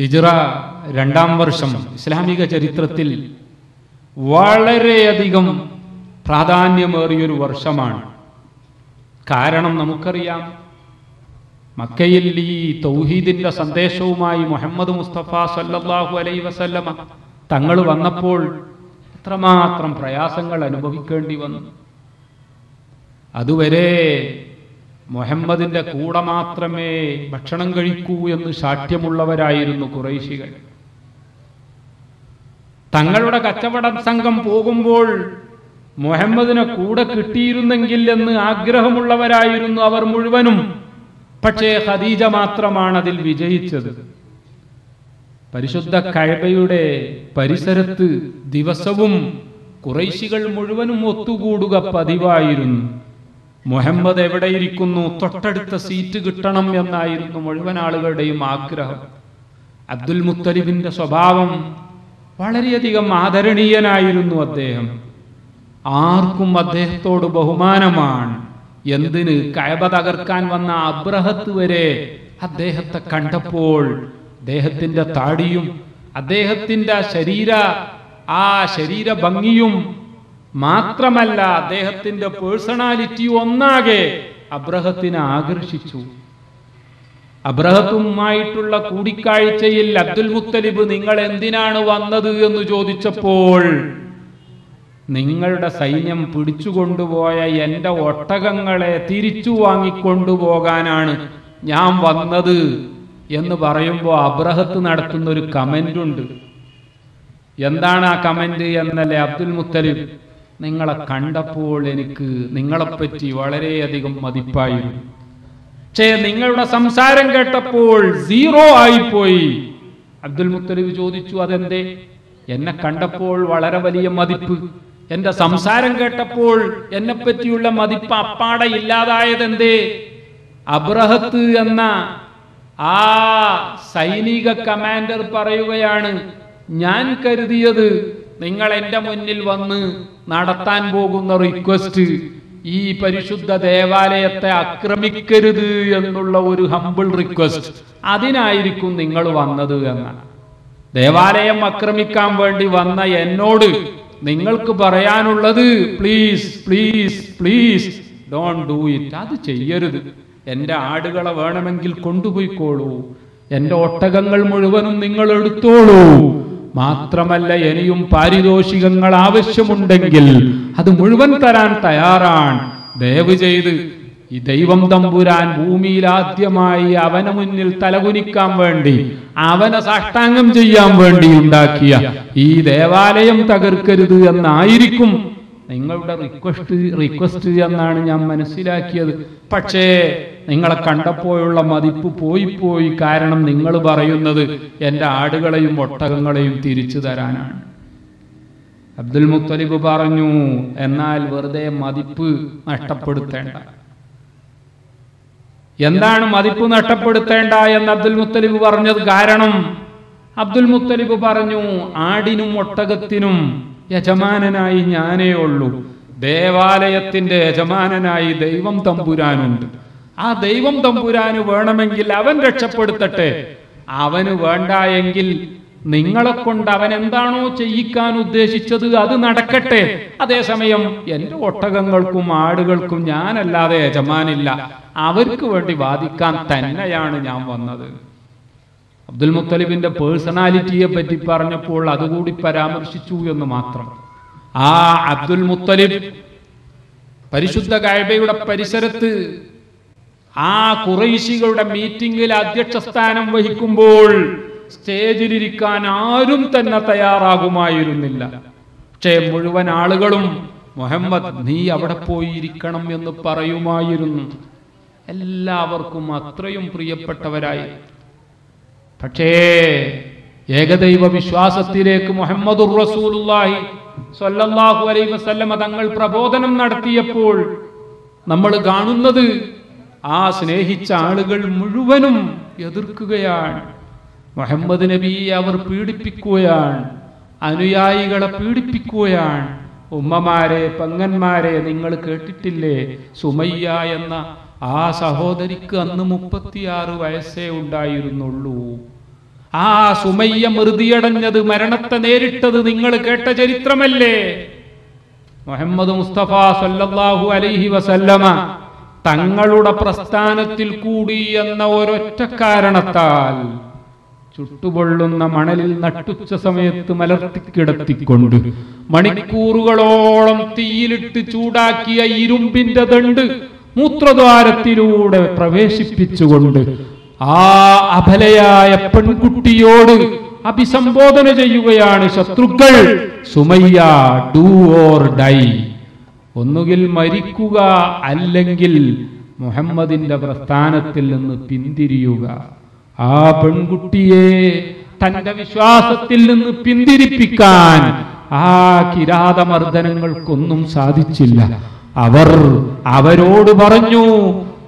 ഹിജ്റ 2-ാം വർഷം ഇസ്ലാമിക ചരിത്രത്തിൽ വളരെയധികം പ്രാധാന്യമേറിയൊരു വർഷമാണ്. കാരണം നമുക്കറിയാം, മക്കയിൽ ഈ തൗഹീദിന്റെ സന്ദേശവുമായി മുഹമ്മദ് മുസ്തഫ സല്ലല്ലാഹു അലൈഹി വസല്ലമ തങ്ങൾ വന്നപ്പോൾ എത്രമാത്രം പ്രയാസങ്ങൾ അനുഭവിക്കേണ്ടി വന്നു. അതുവരെ മുഹമ്മദിന്റെ കൂടെ മാത്രമേ ഭക്ഷണം കഴിക്കൂ എന്ന് ശാഠ്യമുള്ളവരായിരുന്നു ഖുറൈശികൾ. തങ്ങളുടെ കച്ചവട സംഘം പോകുമ്പോൾ മുഹമ്മദിനെ കൂടെ കിട്ടിയിരുന്നെങ്കിൽ എന്ന് ആഗ്രഹമുള്ളവരായിരുന്നു അവർ മുഴുവനും. പക്ഷേ ഖദീജ മാത്രമാണ് അതിൽ വിജയിച്ചത്. പരിശുദ്ധ കഅബയുടെ പരിസരത്ത് ദിവസവും ഖുറൈശികൾ മുഴുവനും ഒത്തുകൂടുക പതിവായിരുന്നു. മുഹമ്മദ് എവിടെയിരിക്കുന്നു, തൊട്ടടുത്ത സീറ്റ് കിട്ടണം എന്നായിരുന്നു മുഴുവൻ ആളുകളുടെയും ആഗ്രഹം. അബ്ദുൽ മുത്തലിബിന്റെ സ്വഭാവം വളരെയധികം ആദരണീയനായിരുന്നു. അദ്ദേഹം ആർക്കും അദ്ദേഹത്തോട് ബഹുമാനമാണ്. എന്തിന്, കഅബ തകർക്കാൻ വന്ന അബ്രഹത്ത് വരെ അദ്ദേഹത്തെ കണ്ടപ്പോൾ അദ്ദേഹത്തിന്റെ താടിയും അദ്ദേഹത്തിന്റെ ശരീര ഭംഗിയും മാത്രമല്ല അദ്ദേഹത്തിന്റെ പേഴ്സണാലിറ്റി ഒന്നാകെ അബ്രഹത്തിനെ ആകർഷിച്ചു. അബ്രഹത്തുമായിട്ടുള്ള കൂടിക്കാഴ്ചയിൽ അബ്ദുൽ മുത്തലിബ് നിങ്ങൾ എന്തിനാണ് വന്നത് എന്ന് ചോദിച്ചപ്പോൾ, നിങ്ങളുടെ സൈന്യം പിടിച്ചുകൊണ്ടുപോയ എന്റെ ഒട്ടകങ്ങളെ തിരിച്ചു വാങ്ങിക്കൊണ്ടുപോകാനാണ് ഞാൻ വന്നത് എന്ന് പറയുമ്പോൾ അബ്രഹത്ത് നടത്തുന്ന ഒരു കമന്റ് ഉണ്ട്. എന്താണ് ആ കമന്റ് എന്നല്ലേ? അബ്ദുൽ മുത്തലിബ്, നിങ്ങളെ കണ്ടപ്പോൾ എനിക്ക് നിങ്ങളെപ്പറ്റി വളരെയധികം മതിപ്പായിരുന്നു. പക്ഷേ നിങ്ങളുടെ സംസാരം കേട്ടപ്പോൾ 0 ആയിപ്പോയി. അബ്ദുൽ മുത്തലിബ് ചോദിച്ചു, അതെന്തേ? എന്നെ കണ്ടപ്പോൾ വളരെ വലിയ മതിപ്പ്, എന്റെ സംസാരം കേട്ടപ്പോൾ എന്നെ പറ്റിയുള്ള മതിപ്പ് അപ്പാടെ ഇല്ലാതായതെന്തേ? അബ്രഹത്ത് എന്ന ആ സൈനിക കമാൻഡർ പറയുകയാണ്, ഞാൻ കരുതിയത് നിങ്ങൾ എന്റെ മുന്നിൽ വന്ന് നടത്താൻ പോകുന്ന റിക്വസ്റ്റ് ഈ പരിശുദ്ധ ദേവാലയത്തെ ആക്രമിക്കരുത് എന്നുള്ള ഒരു ഹംബിൾ റിക്വസ്റ്റ്, അതിനായിരിക്കും നിങ്ങൾ വന്നത് എന്നാണ്. ദേവാലയം ആക്രമിക്കാൻ വേണ്ടി വന്ന എന്നോട് നിങ്ങൾക്ക് പറയാനുള്ളത്, please please please don't do it, അത് ചെയ്യരുത്. എന്റെ ആടുകളെ വേണമെങ്കിൽ കൊണ്ടുപോയിക്കോളൂ, എന്റെ ഒട്ടകങ്ങൾ മുഴുവനും നിങ്ങൾ എടുത്തോളൂ, മാത്രമല്ല ഇനിയും പാരിതോഷികങ്ങൾ ആവശ്യമുണ്ടെങ്കിൽ അത് മുഴുവൻ തരാൻ തയ്യാറാണ്. ദയവ് ചെയ്ത് ഈ ദൈവം തമ്പുരാൻ ഭൂമിയിൽ ആദ്യമായി അവനെ മുന്നിൽ തലകുനിക്കാൻ വേണ്ടി, അവനെ സാഷ്ടാംഗം ചെയ്യാൻ വേണ്ടി ഉണ്ടാക്കിയ ഈ ദേവാലയം തകർക്കരുത് എന്നായിരിക്കും നിങ്ങളുടെ റിക്വസ്റ്റ് എന്നാണ് ഞാൻ മനസ്സിലാക്കിയത്. പക്ഷേ നിങ്ങളെ കണ്ടപ്പോഴുള്ള മതിപ്പ് പോയി. കാരണം നിങ്ങൾ പറയുന്നത് എന്റെ ആടുകളെയും ഒട്ടകങ്ങളെയും തിരിച്ചു തരാനാണ്. അബ്ദുൽ മുത്തലിബ് പറഞ്ഞു, എന്നാൽ വെറുതെ മതിപ്പ് നഷ്ടപ്പെടുത്തേണ്ട. എന്താണ് മതിപ്പ് നഷ്ടപ്പെടുത്തേണ്ട എന്ന് അബ്ദുൽ മുത്തലിബ് പറഞ്ഞത്? കാരണം അബ്ദുൽ മുത്തലിബ് പറഞ്ഞു, ആടിനും ഒട്ടകത്തിനും യജമാനനായി ഞാനേ ഉള്ളൂ, ദേവാലയത്തിന്റെ യജമാനനായി ദൈവം തമ്പുരാനുണ്ട്. ആ ദൈവം തമ്പുരാന് വേണമെങ്കിൽ അവൻ രക്ഷപ്പെടുത്തട്ടെ, അവന് വേണ്ട എങ്കിൽ നിങ്ങളെ കൊണ്ട് അവൻ എന്താണോ ചെയ്യിക്കാൻ ഉദ്ദേശിച്ചത് അത് നടക്കട്ടെ. അതേസമയം എന്റെ ഒട്ടകങ്ങൾക്കും ആടുകൾക്കും ഞാനല്ലാതെ യജമാനില്ല, അവർക്ക് വേണ്ടി വാദിക്കാൻ തന്നെയാണ് ഞാൻ വന്നത്. അബ്ദുൽ മുത്തലിബിന്റെ പേഴ്സണാലിറ്റിയെ പറ്റി പറഞ്ഞപ്പോൾ അതുകൂടി പരാമർശിച്ചു എന്ന് മാത്രം. ആ അബ്ദുൽ മുത്തലിബ് പരിശുദ്ധ കഅബയുടെ പരിസരത്ത് ആ ഖുറൈശികളുടെ മീറ്റിംഗിൽ അധ്യക്ഷ സ്ഥാനം വഹിക്കുമ്പോൾ സ്റ്റേജിലിരിക്കാൻ ആരും തന്നെ തയ്യാറാകുമായിരുന്നില്ല. പക്ഷേ മുഴുവൻ ആളുകളും മുഹമ്മദ് നീ അവിടെ പോയിരിക്കണം എന്ന് പറയുമായിരുന്നു. എല്ലാവർക്കും അത്രയും പ്രിയപ്പെട്ടവരായി. പക്ഷേ ഏകദൈവ വിശ്വാസത്തിലേക്ക് മുഹമ്മദുർ റസൂലുള്ളാഹി സ്വല്ലല്ലാഹു അലൈഹി വസല്ലമ തങ്ങൾ പ്രബോധനം നടത്തിയപ്പോൾ നമ്മൾ കാണുന്നത് ആ സ്നേഹിച്ച ആളുകൾ മുഴുവനും എതിർക്കുകയാണ്. മുഹമ്മദ് നബിയെ അവർ പീഡിപ്പിക്കുകയാണ്, അനുയായികളെ പീഡിപ്പിക്കുകയാണ്. ഉമ്മമാരെ, പെങ്ങന്മാരെ നിങ്ങൾ കേട്ടിട്ടില്ലേ? സുമയ്യ എന്ന ആ സഹോദരിക്ക് അന്ന് 36 വയസ്സേ ഉണ്ടായിരുന്നുള്ളൂ. ആ സുമയ്യ മൃതിയടഞ്ഞത്, മരണത്തെ നേരിട്ടത് നിങ്ങൾ കേട്ട ചരിത്രമല്ലേ? മുഹമ്മദ് മുസ്തഫ സല്ലല്ലാഹു അലൈഹി വസല്ലമ തങ്ങളുടെ പ്രസ്ഥാനത്തിൽ കൂടി എന്ന ഒരൊറ്റ കാരണത്താൽ ചുട്ടുപൊള്ളുന്ന മണലിൽ നട്ടുച്ച സമയത്ത് മലർത്തിക്കിടത്തിക്കൊണ്ട് മണിക്കൂറുകളോളം തീയിലിട്ട് ചൂടാക്കിയ ഇരുമ്പിന്റെ ദണ്ട് മൂത്രദ്വാരത്തിലൂടെ പ്രവേശിപ്പിച്ചുകൊണ്ട് ആ അബലയായ പെൺകുട്ടിയോട് അഭിസംബോധന ചെയ്യുകയാണ് ശത്രുക്കൾ. സുമയ്യ, ഡു ഓർ ഡൈ, ഒന്നുകിൽ മരിക്കുക, അല്ലെങ്കിൽ മുഹമ്മദിന്റെ പ്രസ്ഥാനത്തിൽ നിന്ന് പിന്തിരിയുക. ആ പെൺകുട്ടിയെ തന്റെ വിശ്വാസത്തിൽ നിന്ന് പിന്തിരിപ്പിക്കാൻ ആ കിരാതമർദ്ദനങ്ങൾക്കൊന്നും സാധിച്ചില്ല. അവരോട് പറഞ്ഞു,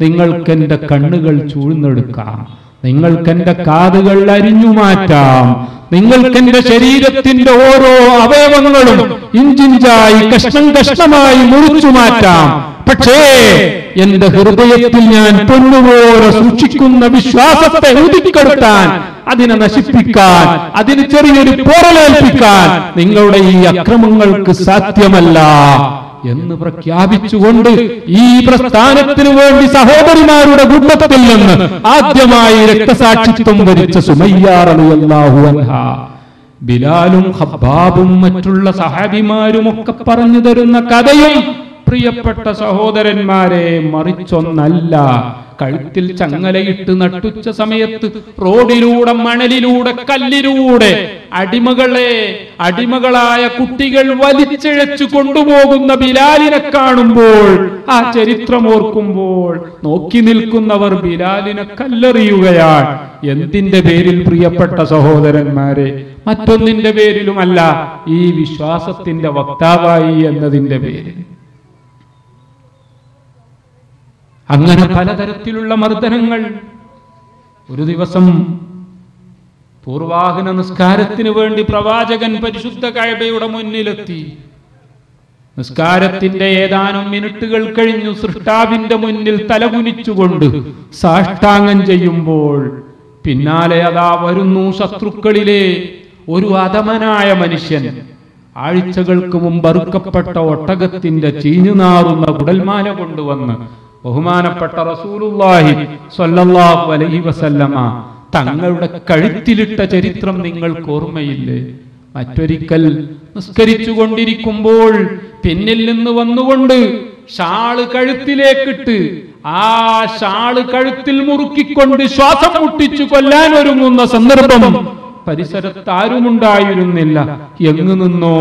നിങ്ങൾക്കെന്റെ കണ്ണുകൾ ചൂഴ്ന്നെടുക്കാം, നിങ്ങൾക്കെന്റെ കാതുകൾ അരിഞ്ഞു മാറ്റാം, നിങ്ങൾക്കെന്റെ ശരീരത്തിന്റെ ഓരോ അവയവങ്ങളും ഇഞ്ചിഞ്ചായി കഷ്ണം കഷ്ണമായി മുറിച്ചു മാറ്റാം. പക്ഷേ എന്റെ ഹൃദയത്തിൽ ഞാൻ പൊന്നുപോലെ സൂക്ഷിക്കുന്ന വിശ്വാസത്തെ ഊതിക്കെടുത്താൻ, അതിനെ നശിപ്പിക്കാൻ, അതിന് ചെറിയൊരു പോറലേൽപ്പിക്കാൻ നിങ്ങളുടെ ഈ അക്രമങ്ങൾക്ക് സാധ്യമല്ല എന്ന് പ്രഖ്യാപിച്ചുകൊണ്ട് ഈ പ്രസ്ഥാനത്തിനു വേണ്ടി സഹോദരിമാരുടെ കൂട്ടത്തിൽ നിന്ന് ആദ്യമായി രക്തസാക്ഷിത്വം വരിച്ച സുമയ്യ റളിയല്ലാഹു അൻഹാ, ബിലാലും ഖബ്ബാബും മറ്റുള്ള സഹാബിമാരും ഒക്കെ പറഞ്ഞു തരുന്ന കഥയും പ്രിയപ്പെട്ട സഹോദരന്മാരെ മറിച്ചൊന്നല്ല. കഴുത്തിൽ ചങ്ങലയിട്ട് നട്ടുച്ച സമയത്ത് റോഡിലൂടെ, മണലിലൂടെ, കല്ലിലൂടെ അടിമകളായ കുട്ടികൾ വലിച്ചിഴച്ചു കൊണ്ടുപോകുന്ന ബിലാലിനെ കാണുമ്പോൾ, ആ ചരിത്രം ഓർക്കുമ്പോൾ നോക്കി നിൽക്കുന്നവർ ബിലാലിനെ കല്ലെറിയുകയാണ്. എന്തിന്റെ പേരിൽ പ്രിയപ്പെട്ട സഹോദരന്മാരെ? മറ്റൊന്നിന്റെ പേരിലുമല്ല, ഈ വിശ്വാസത്തിന്റെ വക്താവായി എന്നതിന്റെ പേരിൽ. അങ്ങനെ പലതരത്തിലുള്ള മർദ്ദനങ്ങൾ. ഒരു ദിവസം പൂർവാഹന നിസ്കാരത്തിന് വേണ്ടി പ്രവാചകൻ പരിശുദ്ധ കഅബയുടെ മുന്നിലെത്തി. നിസ്കാരത്തിന്റെ ഏതാനും മിനിറ്റുകൾ കഴിഞ്ഞു സൃഷ്ടാവിന്റെ മുന്നിൽ തലകുനിച്ചുകൊണ്ട് സാഷ്ടാംഗം ചെയ്യുമ്പോൾ പിന്നാലെ അതാ വരുന്നു ശത്രുക്കളിലെ ഒരു അധമനായ മനുഷ്യൻ. ആഴ്ചകൾക്ക് മുമ്പ് അറുക്കപ്പെട്ട ഒട്ടകത്തിന്റെ ചീഞ്ഞുനാറുന്ന കുടൽമാല കൊണ്ടുവന്ന് ബഹുമാനപ്പെട്ട റസൂലുള്ളാഹി സ്വല്ലല്ലാഹു അലൈഹി വസല്ലമ തങ്ങളുടെ കഴുത്തിലിട്ട ചരിത്രം നിങ്ങൾക്ക് ഓർമ്മയില്ലേ? മറ്റൊരിക്കൽ നിസ്കരിച്ചു കൊണ്ടിരിക്കുമ്പോൾ പിന്നിൽ നിന്ന് വന്നുകൊണ്ട് ഷാള് കഴുത്തിലേക്കിട്ട് ആ ഷാള് കഴുത്തിൽ മുറുക്കിക്കൊണ്ട് ശ്വാസം മുട്ടിച്ചു കൊല്ലാൻ ഒരുങ്ങുന്ന സന്ദർഭം പരിസരത്ത് ആരുമുണ്ടായിരുന്നില്ല. എങ്ങു നിന്നോ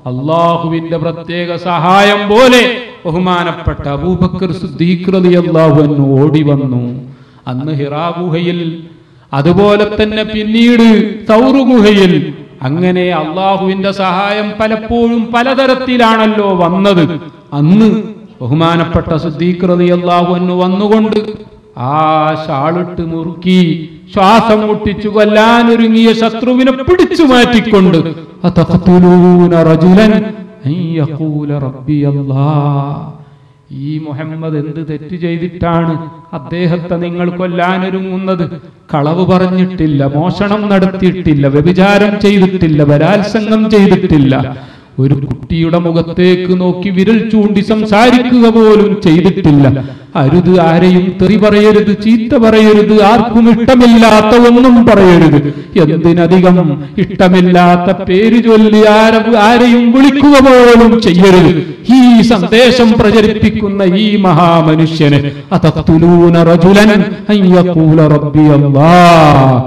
അള്ളാഹുവിന്റെ പ്രത്യേക സഹായം പോലെ ബഹുമാനപ്പെട്ട അബൂബക്കർ സിദ്ദീഖ് റളിയല്ലാഹു അൻഹു ഓടി വന്നു. അന്ന് ഹിറാ ഗുഹയിൽ, അതുപോലെ തന്നെ പിന്നീട് തൗർ ഗുഹയിൽ, അങ്ങനെ അള്ളാഹുവിന്റെ സഹായം പലപ്പോഴും പലതരത്തിലാണല്ലോ വന്നത്. അന്ന് ബഹുമാനപ്പെട്ട സിദ്ദീഖ് റളിയല്ലാഹു അൻഹു വന്നുകൊണ്ട് ആ ഷാളിട്ട് മുറുക്കി ശ്വാസം മുട്ടിച്ചു കൊല്ലാനൊരുങ്ങിയ ശത്രുവിനെ പിടിച്ചു മാറ്റിക്കൊണ്ട് ഈ മുഹമ്മദ് എന്ത് തെറ്റ് ചെയ്തിട്ടാണ് അദ്ദേഹത്തെ നിങ്ങൾ കൊല്ലാനൊരുങ്ങുന്നത്? കളവ് പറഞ്ഞിട്ടില്ല, മോഷണം നടത്തിയിട്ടില്ല, വ്യഭിചാരം ചെയ്തിട്ടില്ല, ബലാത്സംഗം ചെയ്തിട്ടില്ല, ഒരു കുട്ടിയുടെ മുഖത്തേക്ക് നോക്കി വിരൽ ചൂണ്ടി സംസാരിക്കുക പോലും ചെയ്തിട്ടില്ല. അരുത്, ആരെയും തെറി പറയരുത്, ചീത്ത പറയരുത്, ആർക്കും ഇഷ്ടമില്ലാത്ത ഒന്നും പറയരുത്, എന്തിനധികം ഇഷ്ടമില്ലാത്ത പേര് ചൊല്ലി ആരെയും വിളിക്കുക പോലും ചെയ്യരുത്. ഈ സന്ദേശം പ്രചരിപ്പിക്കുന്ന ഈ മഹാമനുഷ്യന് അതഖ്തുലൂന റജുലൻ അൻ യഖൂല റബ്ബി അല്ലാഹ്,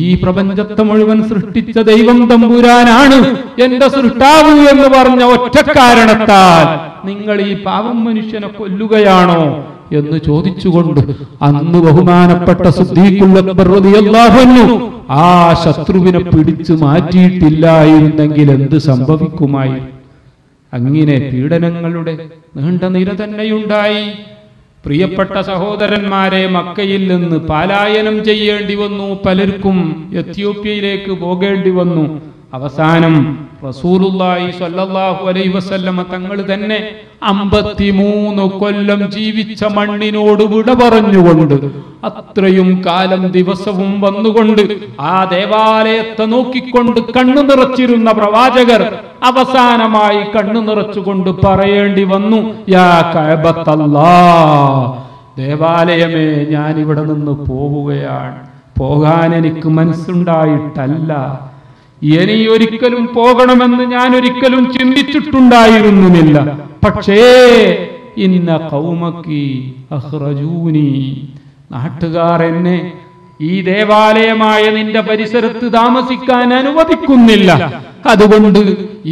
ഈ പ്രപഞ്ചത്തെ മുഴുവൻ സൃഷ്ടിച്ച ദൈവം തമ്പുരാനാണ് എന്റെ സൃഷ്ടാവ് എന്ന് പറഞ്ഞ ഒറ്റ കാരണത്താൽ നിങ്ങൾ ഈ പാവം മനുഷ്യനെ കൊല്ലുകയാണോ എന്ന് ചോദിച്ചുകൊണ്ട് അന്ന് ബഹുമാനപ്പെട്ട സിദ്ദീഖുൽ അക്ബർ റളിയല്ലാഹു അൻഹു ആ ശത്രുവിനെ പിടിച്ചു മാറ്റിയിട്ടില്ലായിരുന്നെങ്കിൽ എന്ത് സംഭവിക്കുമായി? അങ്ങനെ പീഡനങ്ങളുടെ നീണ്ട നിര തന്നെയുണ്ടായി. പ്രിയപ്പെട്ട സഹോദരന്മാരെ, മക്കയിൽ നിന്ന് പലായനം ചെയ്യേണ്ടി വന്നു. പലർക്കും എത്യോപ്യയിലേക്ക് പോകേണ്ടി വന്നു. അവസാനം റസൂലുള്ളാഹി സ്വല്ലല്ലാഹു അലൈഹി വസല്ലമ തങ്ങൾ തന്നെ 53 കൊല്ലം ജീവിച്ച മണ്ണിനോട് വിട പറഞ്ഞുകൊണ്ട് അത്രയും കാലം ദിവസവും വന്നുകൊണ്ട് ആ ദേവാലയത്തെ നോക്കിക്കൊണ്ട് കണ്ണു നിറച്ചിരുന്ന പ്രവാചകർ അവസാനമായി കണ്ണു നിറച്ചുകൊണ്ട് പറയേണ്ടി വന്നു, യാ കഅബത്തല്ലാഹ്, ദേവാലയമേ, ഞാൻ ഇവിടെ നിന്ന് പോവുകയാണ്. പോകാൻ എനിക്ക് മനസ്സുണ്ടായിട്ടല്ല, ഇനി ഒരിക്കലും പോകണമെന്ന് ഞാൻ ഒരിക്കലും ചിന്തിച്ചിട്ടുണ്ടായിരുന്നുമില്ല. പക്ഷേ ഇന്ന ഖൗമക്കി അഖ്റജൂനി, നാട്ടുകാർ എന്നെ ഈ ദേവാലയമായ നിന്റെ പരിസരത്ത് താമസിക്കാൻ അനുവദിക്കുന്നില്ല. അതുകൊണ്ട്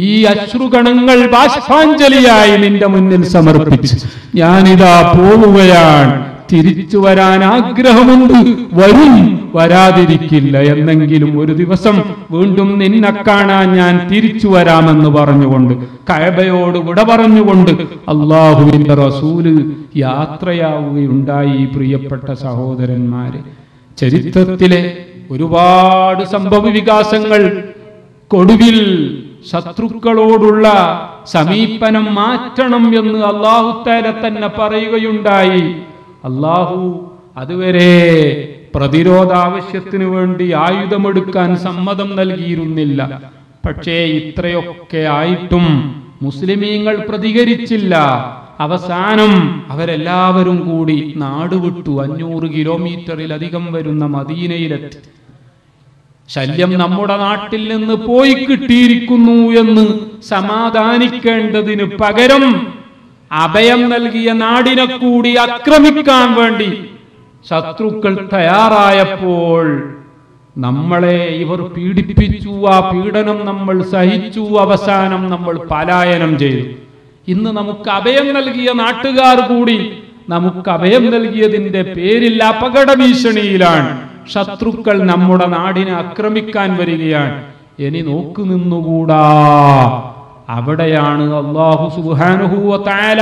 ഈ അശ്രുഗണങ്ങൾ ബാഷ്പാഞ്ജലിയായി നിന്റെ മുന്നിൽ സമർപ്പിച്ച് ഞാനിതാ പോവുകയാണ്. തിരിച്ചു വരാൻ ആഗ്രഹമുണ്ട്, വരും, വരാതിരിക്കില്ല. എന്നെങ്കിലും ഒരു ദിവസം വീണ്ടും നിന്നെ കാണാൻ ഞാൻ തിരിച്ചു വരാമെന്ന് പറഞ്ഞുകൊണ്ട് കഅബയോട് വിട പറഞ്ഞുകൊണ്ട് അല്ലാഹുവിന്റെ റസൂല് യാത്രയാവുകയുണ്ടായി. പ്രിയപ്പെട്ട സഹോദരന്മാരെ, ചരിത്രത്തിലെ ഒരുപാട് സംഭവ വികാസങ്ങൾ കൊടുവിൽ ശത്രുക്കളോടുള്ള സമീപനം മാറ്റണം എന്ന് അല്ലാഹു തആല തന്നെ പറയുകയുണ്ടായി. അല്ലാഹു അതുവരെ പ്രതിരോധ ആവശ്യത്തിന് വേണ്ടി ആയുധമെടുക്കാൻ സമ്മതം നൽകിയിരുന്നില്ല. പക്ഷേ ഇത്രയൊക്കെ ആയിട്ടും മുസ്ലിമീങ്ങൾ പ്രതികരിച്ചില്ല. അവസാനം അവരെല്ലാവരും കൂടി നാടുവിട്ടു. 500 കിലോമീറ്ററിലധികം വരുന്ന മദീനയിലെത്തി. ശല്യം നമ്മുടെ നാട്ടിൽ നിന്ന് പോയി കിട്ടിയിരിക്കുന്നു എന്ന് സമാധാനിക്കേണ്ടതിന് പകരം അഭയം നൽകിയ നാടിനെ കൂടി ആക്രമിക്കാൻ വേണ്ടി ശത്രുക്കൾ തയ്യാറായപ്പോൾ നമ്മളെ ഇവർ പീഡിപ്പിച്ചു. ആ പീഡനം നമ്മൾ സഹിച്ചു. അവസാനം നമ്മൾ പലായനം ചെയ്തു. ഇന്ന് നമുക്ക് അഭയം നൽകിയ നാട്ടുകാർ കൂടി നമുക്ക് അഭയം നൽകിയതിന്റെ പേരിൽ അപകട ഭീഷണിയിലാണ്. ശത്രുക്കൾ നമ്മുടെ നാടിനെ ആക്രമിക്കാൻ വരികയാണ്. ഇനി നോക്കു നിന്നുകൂടാ. അവിടെയാണ് അല്ലാഹു സുബ്ഹാനഹു വ തആല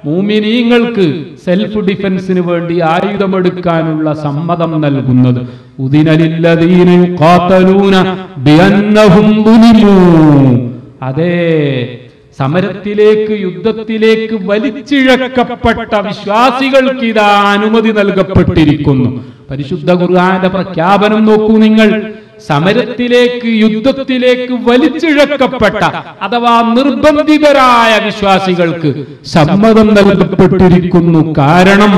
മുഅ്മിനീങ്ങൾക്ക് സെൽഫ് ഡിഫൻസിന് വേണ്ടി ആയുധമെടുക്കാനുള്ള സമ്മതം നൽകുന്നത്. ഉദിന ലില്ലദീന യുഖാതലൂന ബിഅന്നഹും ദുലിമൂ. അതേ, സമരത്തിലേക്ക്, യുദ്ധത്തിലേക്ക് വലിച്ചിഴക്കപ്പെട്ട വിശ്വാസികൾക്ക് ഇതാ അനുമതി നൽകപ്പെട്ടിരിക്കുന്നു. പരിശുദ്ധ ഖുർആന്റെ പ്രഖ്യാപനം നോക്കൂ നിങ്ങൾ. സമരത്തിലേക്ക്, യുദ്ധത്തിലേക്ക് വലിച്ചിഴക്കപ്പെട്ട അഥവാ നിർബന്ധിതരായ വിശ്വാസികൾക്ക് സമ്മതം നൽകപ്പെട്ടിരിക്കുന്നു. കാരണം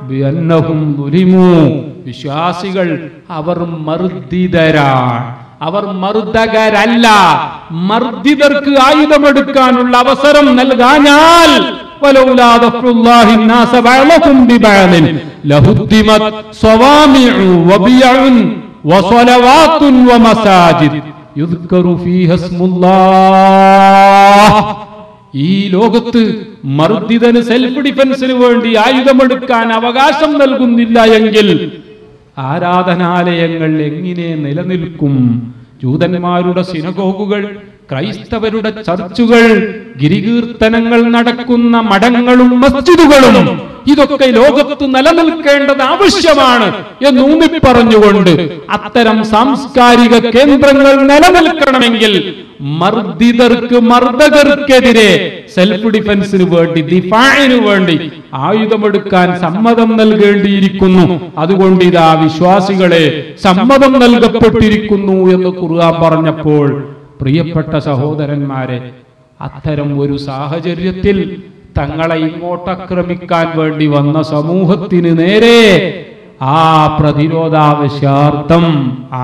ബിഅന്നഹും ദുലിമൂ, വിശ്വാസികൾ അവർ മർദ്ദിതരാണ്, അവർ മർദ്ദകരല്ല. മർദ്ദിതർക്ക് ആയുധമെടുക്കാനുള്ള അവസരം നൽകാഞ്ഞാൽ വലൗലാ ദഫ്റുല്ലാഹി നാസ ബഅലഹും ബിബഅലിൻ ലഹുദ്ദിമത് സ്വവാമിഉ വബിയഉൻ വസലവാത്തുൻ വമസാജിദ് യുദ്കറു ഫീഹാ ഇസ്മുല്ലാഹ്. ഈ ലോകത്ത് മർദ്ദിതന് സെൽഫ് ഡിഫൻസിന് വേണ്ടി ആയുധമെടുക്കാൻ അവകാശം നൽകുന്നില്ല എങ്കിൽ ആരാധനാലയങ്ങൾ എങ്ങനെ നിലനിൽക്കും? ജൂതന്മാരുടെ സിനഗോഗുകൾ, ക്രൈസ്തവരുടെ ചർച്ചുകൾ, ഗിരികീർത്തനങ്ങൾ നടക്കുന്ന മഠങ്ങളും മസ്ജിദുകളും ഇതൊക്കെ ലോകത്ത് നിലനിൽക്കേണ്ടത് ആവശ്യമാണ് എന്നൂന്നി പറഞ്ഞുകൊണ്ട് അത്തരം സാംസ്കാരിക കേന്ദ്രങ്ങൾ നിലനിൽക്കണമെങ്കിൽ മർദ്ദിതർക്ക്, മർദ്ദകർക്കെതിരെ സെൽഫ് ഡിഫൻസിന് വേണ്ടി, ദിഫാഇന് വേണ്ടി ആയുധമെടുക്കാൻ സമ്മതം നൽകേണ്ടിയിരിക്കുന്നു. അതുകൊണ്ട് ഇതാ വിശ്വാസികളെ സമ്മതം നൽകപ്പെട്ടിരിക്കുന്നു എന്ന് ഖുർആൻ പറഞ്ഞപ്പോൾ പ്രിയപ്പെട്ട സഹോദരന്മാരെ, അത്തരം ഒരു സാഹചര്യത്തിൽ തങ്ങളെ ഇങ്ങോട്ടാക്രമിക്കാൻ വേണ്ടി വന്ന സമൂഹത്തിന് നേരെ ആ പ്രതിരോധാവശ്യാർത്ഥം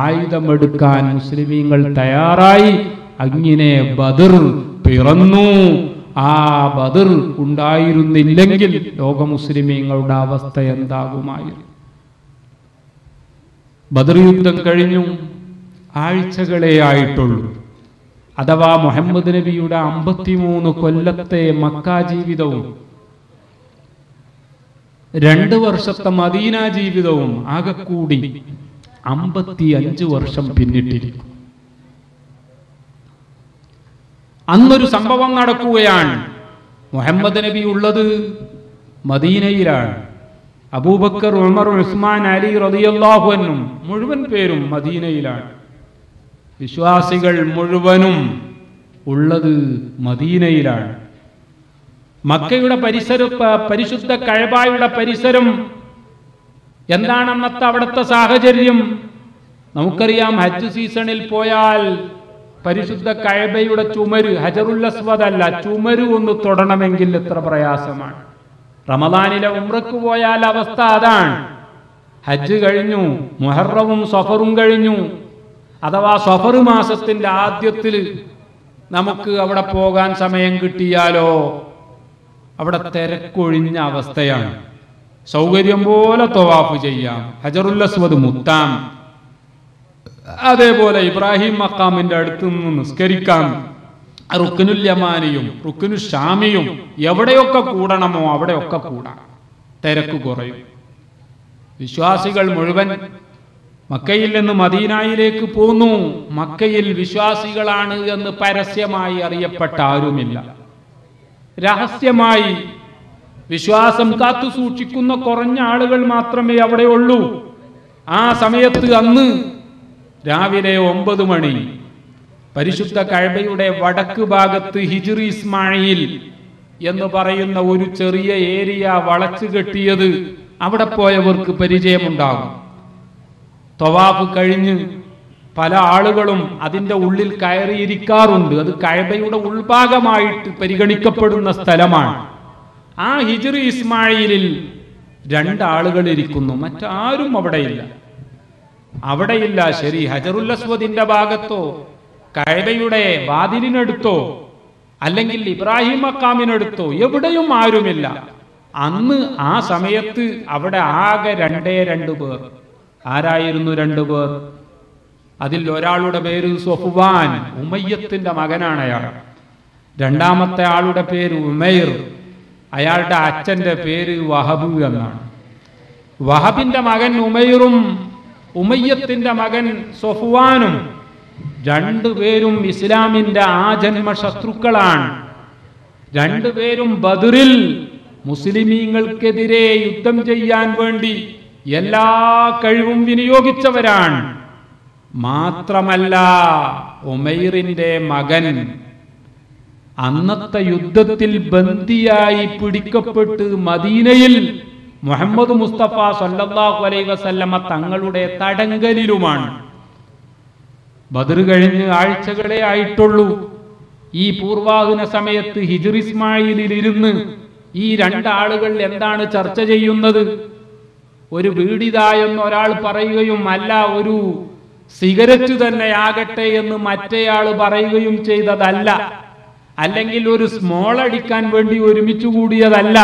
ആയുധമെടുക്കാൻ മുസ്ലിമീങ്ങൾ തയ്യാറായി. അങ്ങനെ ബദർ പിറന്നു. ആ ബദർ ഉണ്ടായിരുന്നില്ലെങ്കിൽ ലോക മുസ്ലിമീങ്ങളുടെ അവസ്ഥ എന്താകുമായിരുന്നു? ബദർ യുദ്ധം കഴിഞ്ഞു ആഴ്ചകളേ ആയിട്ടുള്ളൂ. അഥവാ മുഹമ്മദ് നബിയുടെ 53 കൊല്ലത്തെ മക്ക ജീവിതവും 2 വർഷത്തെ മദീന ജീവിതവും ആകെ കൂടി 55 വർഷം പിന്നിട്ടിരിക്കും. അന്നൊരു സംഭവം നടക്കുകയാണ്. മുഹമ്മദ് നബി ഉള്ളത് മദീനയിലാണ്. അബൂബക്കർ, ഉമർ, ഉസ്മാൻ, അലി റളിയല്ലാഹു അൻഹും മുഴുവൻ പേരും മദീനയിലാണ്. വിശ്വാസികൾ മുഴുവനും ഉള്ളത് മദീനയിലാണ്. മക്കയുടെ പരിശുദ്ധ കഅബയുടെ പരിസരം എന്താണ് അന്നത്തെ അവിടുത്തെ സാഹചര്യം? നമുക്കറിയാം, ഹജ്ജ് സീസണിൽ പോയാൽ പരിശുദ്ധ കഅബയുടെ ചുമര്, ഹജറുൽ അസ്വദ് അല്ല, ചുമര് ഒന്ന് തൊടണമെങ്കിൽ എത്ര പ്രയാസമാണ്. റമദാനിലെ ഉംറക്ക് പോയാൽ അവസ്ഥ അതാണ്. ഹജ്ജ് കഴിഞ്ഞു, മുഹറവും സഫറും കഴിഞ്ഞു, അഥവാ സഫർ മാസത്തിന്റെ ആദ്യത്തിൽ നമുക്ക് അവിടെ പോകാൻ സമയം കിട്ടിയാലോ അവിടെ തിരക്കൊഴിഞ്ഞ അവസ്ഥയാണ്. സൗകര്യം പോലെ തവാഫ് ചെയ്യാം, ഹജറുൽ അസ്വദ് മുത്താം, അതേപോലെ ഇബ്രാഹിം മഖാമിന്റെ അടുത്ത് നിന്ന് നിസ്കരിക്കാം, റുക്നുൽ യമാനിയും റുക്നുൽ ഷാമിയും എവിടെയൊക്കെ കൂടണമോ അവിടെയൊക്കെ കൂടാം, തിരക്ക് കുറയും. വിശ്വാസികൾ മുഴുവൻ മക്കയിൽ നിന്ന് മദീനയിലേക്ക് പോന്നു. മക്കയിൽ വിശ്വാസികളാണ് എന്ന് പരസ്യമായി അറിയപ്പെട്ട ആരുമില്ല. രഹസ്യമായി വിശ്വാസം കാത്തു സൂക്ഷിക്കുന്ന കുറഞ്ഞ ആളുകൾ മാത്രമേ അവിടെയുള്ളൂ. ആ സമയത്ത് അന്ന് രാവിലെ 9 മണി പരിശുദ്ധ കഅബയുടെ വടക്ക് ഭാഗത്ത് ഹിജ്ർ ഇസ്മായിൽ എന്ന് പറയുന്ന ഒരു ചെറിയ ഏരിയ വളച്ചു കെട്ടിയത് അവിടെ പോയവർക്ക് പരിചയമുണ്ടാകും. തവാഫ് കഴിഞ്ഞ് പല ആളുകളും അതിൻ്റെ ഉള്ളിൽ കയറിയിരിക്കാറുണ്ട്. അത് കഅബയുടെ ഉൾഭാഗമായിട്ട് പരിഗണിക്കപ്പെടുന്ന സ്ഥലമാണ്. ആ ഹിജ്ർ ഇസ്മായിലിൽ 2 ആളുകൾ ഇരിക്കുന്നു, മറ്റാരും അവിടെയില്ല. ശരി, ഹജറുൽ അസ്വദിന്റെ ഭാഗത്തോ കഅബയുടെ വാതിലിനടുത്തോ അല്ലെങ്കിൽ ഇബ്രാഹിം മഖാമിനടുത്തോ എവിടെയും ആരുമില്ല. അന്ന് ആ സമയത്ത് അവിടെ ആകെ 2 പേർ. ആരായിരുന്നു 2 പേർ? അതിൽ ഒരാളുടെ പേര് സഫ്വാൻ, ഉമയ്യത്തിന്റെ മകനാണ് അയാൾ. രണ്ടാമത്തെ ആളുടെ പേര് ഉമൈർ, അയാളുടെ അച്ഛന്റെ പേര് വഹബ് എന്നാണ്. വഹബിന്റെ മകൻ ഉമൈറും ഉമയ്യത്തിന്റെ മകൻ സഫ്വാനും 2 പേരും ഇസ്ലാമിന്റെ ആജന്മ ശത്രുക്കളാണ്. 2 പേരും ബദറിൽ മുസ്ലിമീങ്ങൾക്കെതിരെ യുദ്ധം ചെയ്യാൻ വേണ്ടി എല്ലാ കഴിവും വിനിയോഗിച്ചവരാണ്. മാത്രമല്ല, ഉമൈറിന്റെ മകൻ അന്നത്തെ യുദ്ധത്തിൽ ബന്ദിയായി പിടിക്കപ്പെട്ട് മദീനയിൽ മുഹമ്മദ് മുസ്തഫ സല്ലല്ലാഹു അലൈഹി വസല്ലമ തങ്ങളുടെ തടങ്കലിലുമാണ്. ബദർ കഴിഞ്ഞ് ആഴ്ചകളെ ആയിട്ടുള്ളൂ. ഈ പൂർവാഹന സമയത്ത് ഹിജ്ർ ഇസ്മായിലിൽ ഇരുന്ന് ഈ 2 ആളുകൾ എന്താണ് ചർച്ച ചെയ്യുന്നത്? ഒരു വീടിതായെന്ന് ഒരാൾ പറയുകയും അല്ല, ഒരു സിഗരറ്റ് തന്നെ ആകട്ടെ എന്ന് മറ്റേയാൾ പറയുകയും ചെയ്തതല്ല, അല്ലെങ്കിൽ ഒരു സ്മോൾ അടിക്കാൻ വേണ്ടി ഒരുമിച്ച് കൂടിയതല്ല.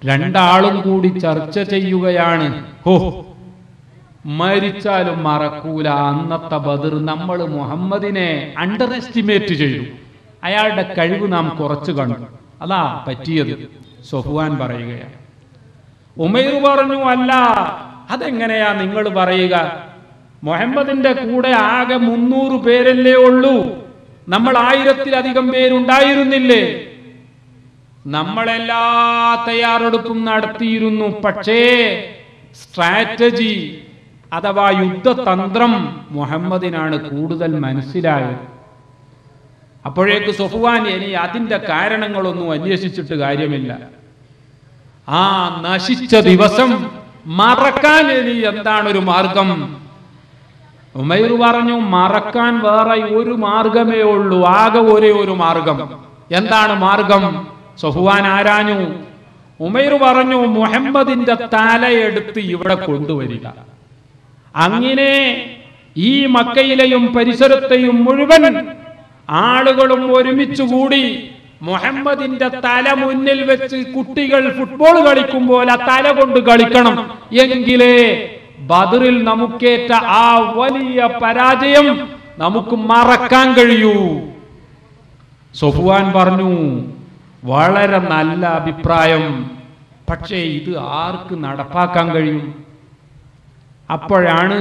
2 ആളും കൂടി ചർച്ച ചെയ്യുകയാണ്. ഹോ, മരിച്ചാലും മറക്കൂല, അന്നത്തെ ബദർ നമ്മൾ മുഹമ്മദിനെ അണ്ടർ എസ്റ്റിമേറ്റ് ചെയ്തു, അയാളുടെ കഴിവ് നാം കുറച്ച് കണ്ടു, അതാ പറ്റിയത്. സഫ്വാൻ പറയുകയാണ്. ഉമൈർ പറഞ്ഞു, അല്ല, അതെങ്ങനെയാ നിങ്ങൾ പറയുക? മുഹമ്മദിന്റെ കൂടെ ആകെ 300 പേരല്ലേ ഉള്ളൂ, നമ്മൾ 1000-ലധികം പേരുണ്ടായിരുന്നില്ലേ? നമ്മളെല്ലാ തയ്യാറെടുപ്പും നടത്തിയിരുന്നു. പക്ഷേ സ്ട്രാറ്റജി അഥവാ യുദ്ധതന്ത്രം മുഹമ്മദിനാണ് കൂടുതൽ മനസ്സിലായത്. അപ്പോഴേക്ക് സഫ്വാൻ, ഇനി അതിന്റെ കാരണങ്ങളൊന്നും അന്വേഷിച്ചിട്ട് കാര്യമില്ല, ആ നശിച്ച ദിവസം മറക്കാൻ ഇനി എന്താണൊരു മാർഗം? ഉമൈർ പറഞ്ഞു, മറക്കാൻ വേറെ ഒരു മാർഗമേ ഉള്ളൂ, ആകെ ഒരേ ഒരു മാർഗം. എന്താണ് മാർഗം? സഫ്വാൻ ആരാഞ്ഞു. ഉമൈർ പറഞ്ഞു, മുഹമ്മദിന്റെ തലയെടുത്ത് ഇവിടെ കൊണ്ടുവരിക. അങ്ങനെ ഈ മക്കയിലെയും പരിസരത്തെയും മുഴുവൻ ആളുകളും ഒരുമിച്ചുകൂടി മുഹമ്മദിന്റെ തല മുന്നിൽ വെച്ച് കുട്ടികൾ ഫുട്ബോൾ കളിക്കുമ്പോൾ ആ തല കൊണ്ട് കളിക്കണം, എങ്കിലേ ബദറിൽ നമുക്കേറ്റ ആ വലിയ പരാജയം നമുക്ക് മറക്കാൻ കഴിയൂ. സഫ്വാൻ പറഞ്ഞു, വളരെ നല്ല അഭിപ്രായം, പക്ഷേ ഇത് ആർക്ക് നടപ്പാക്കാൻ കഴിയും? അപ്പോഴാണ്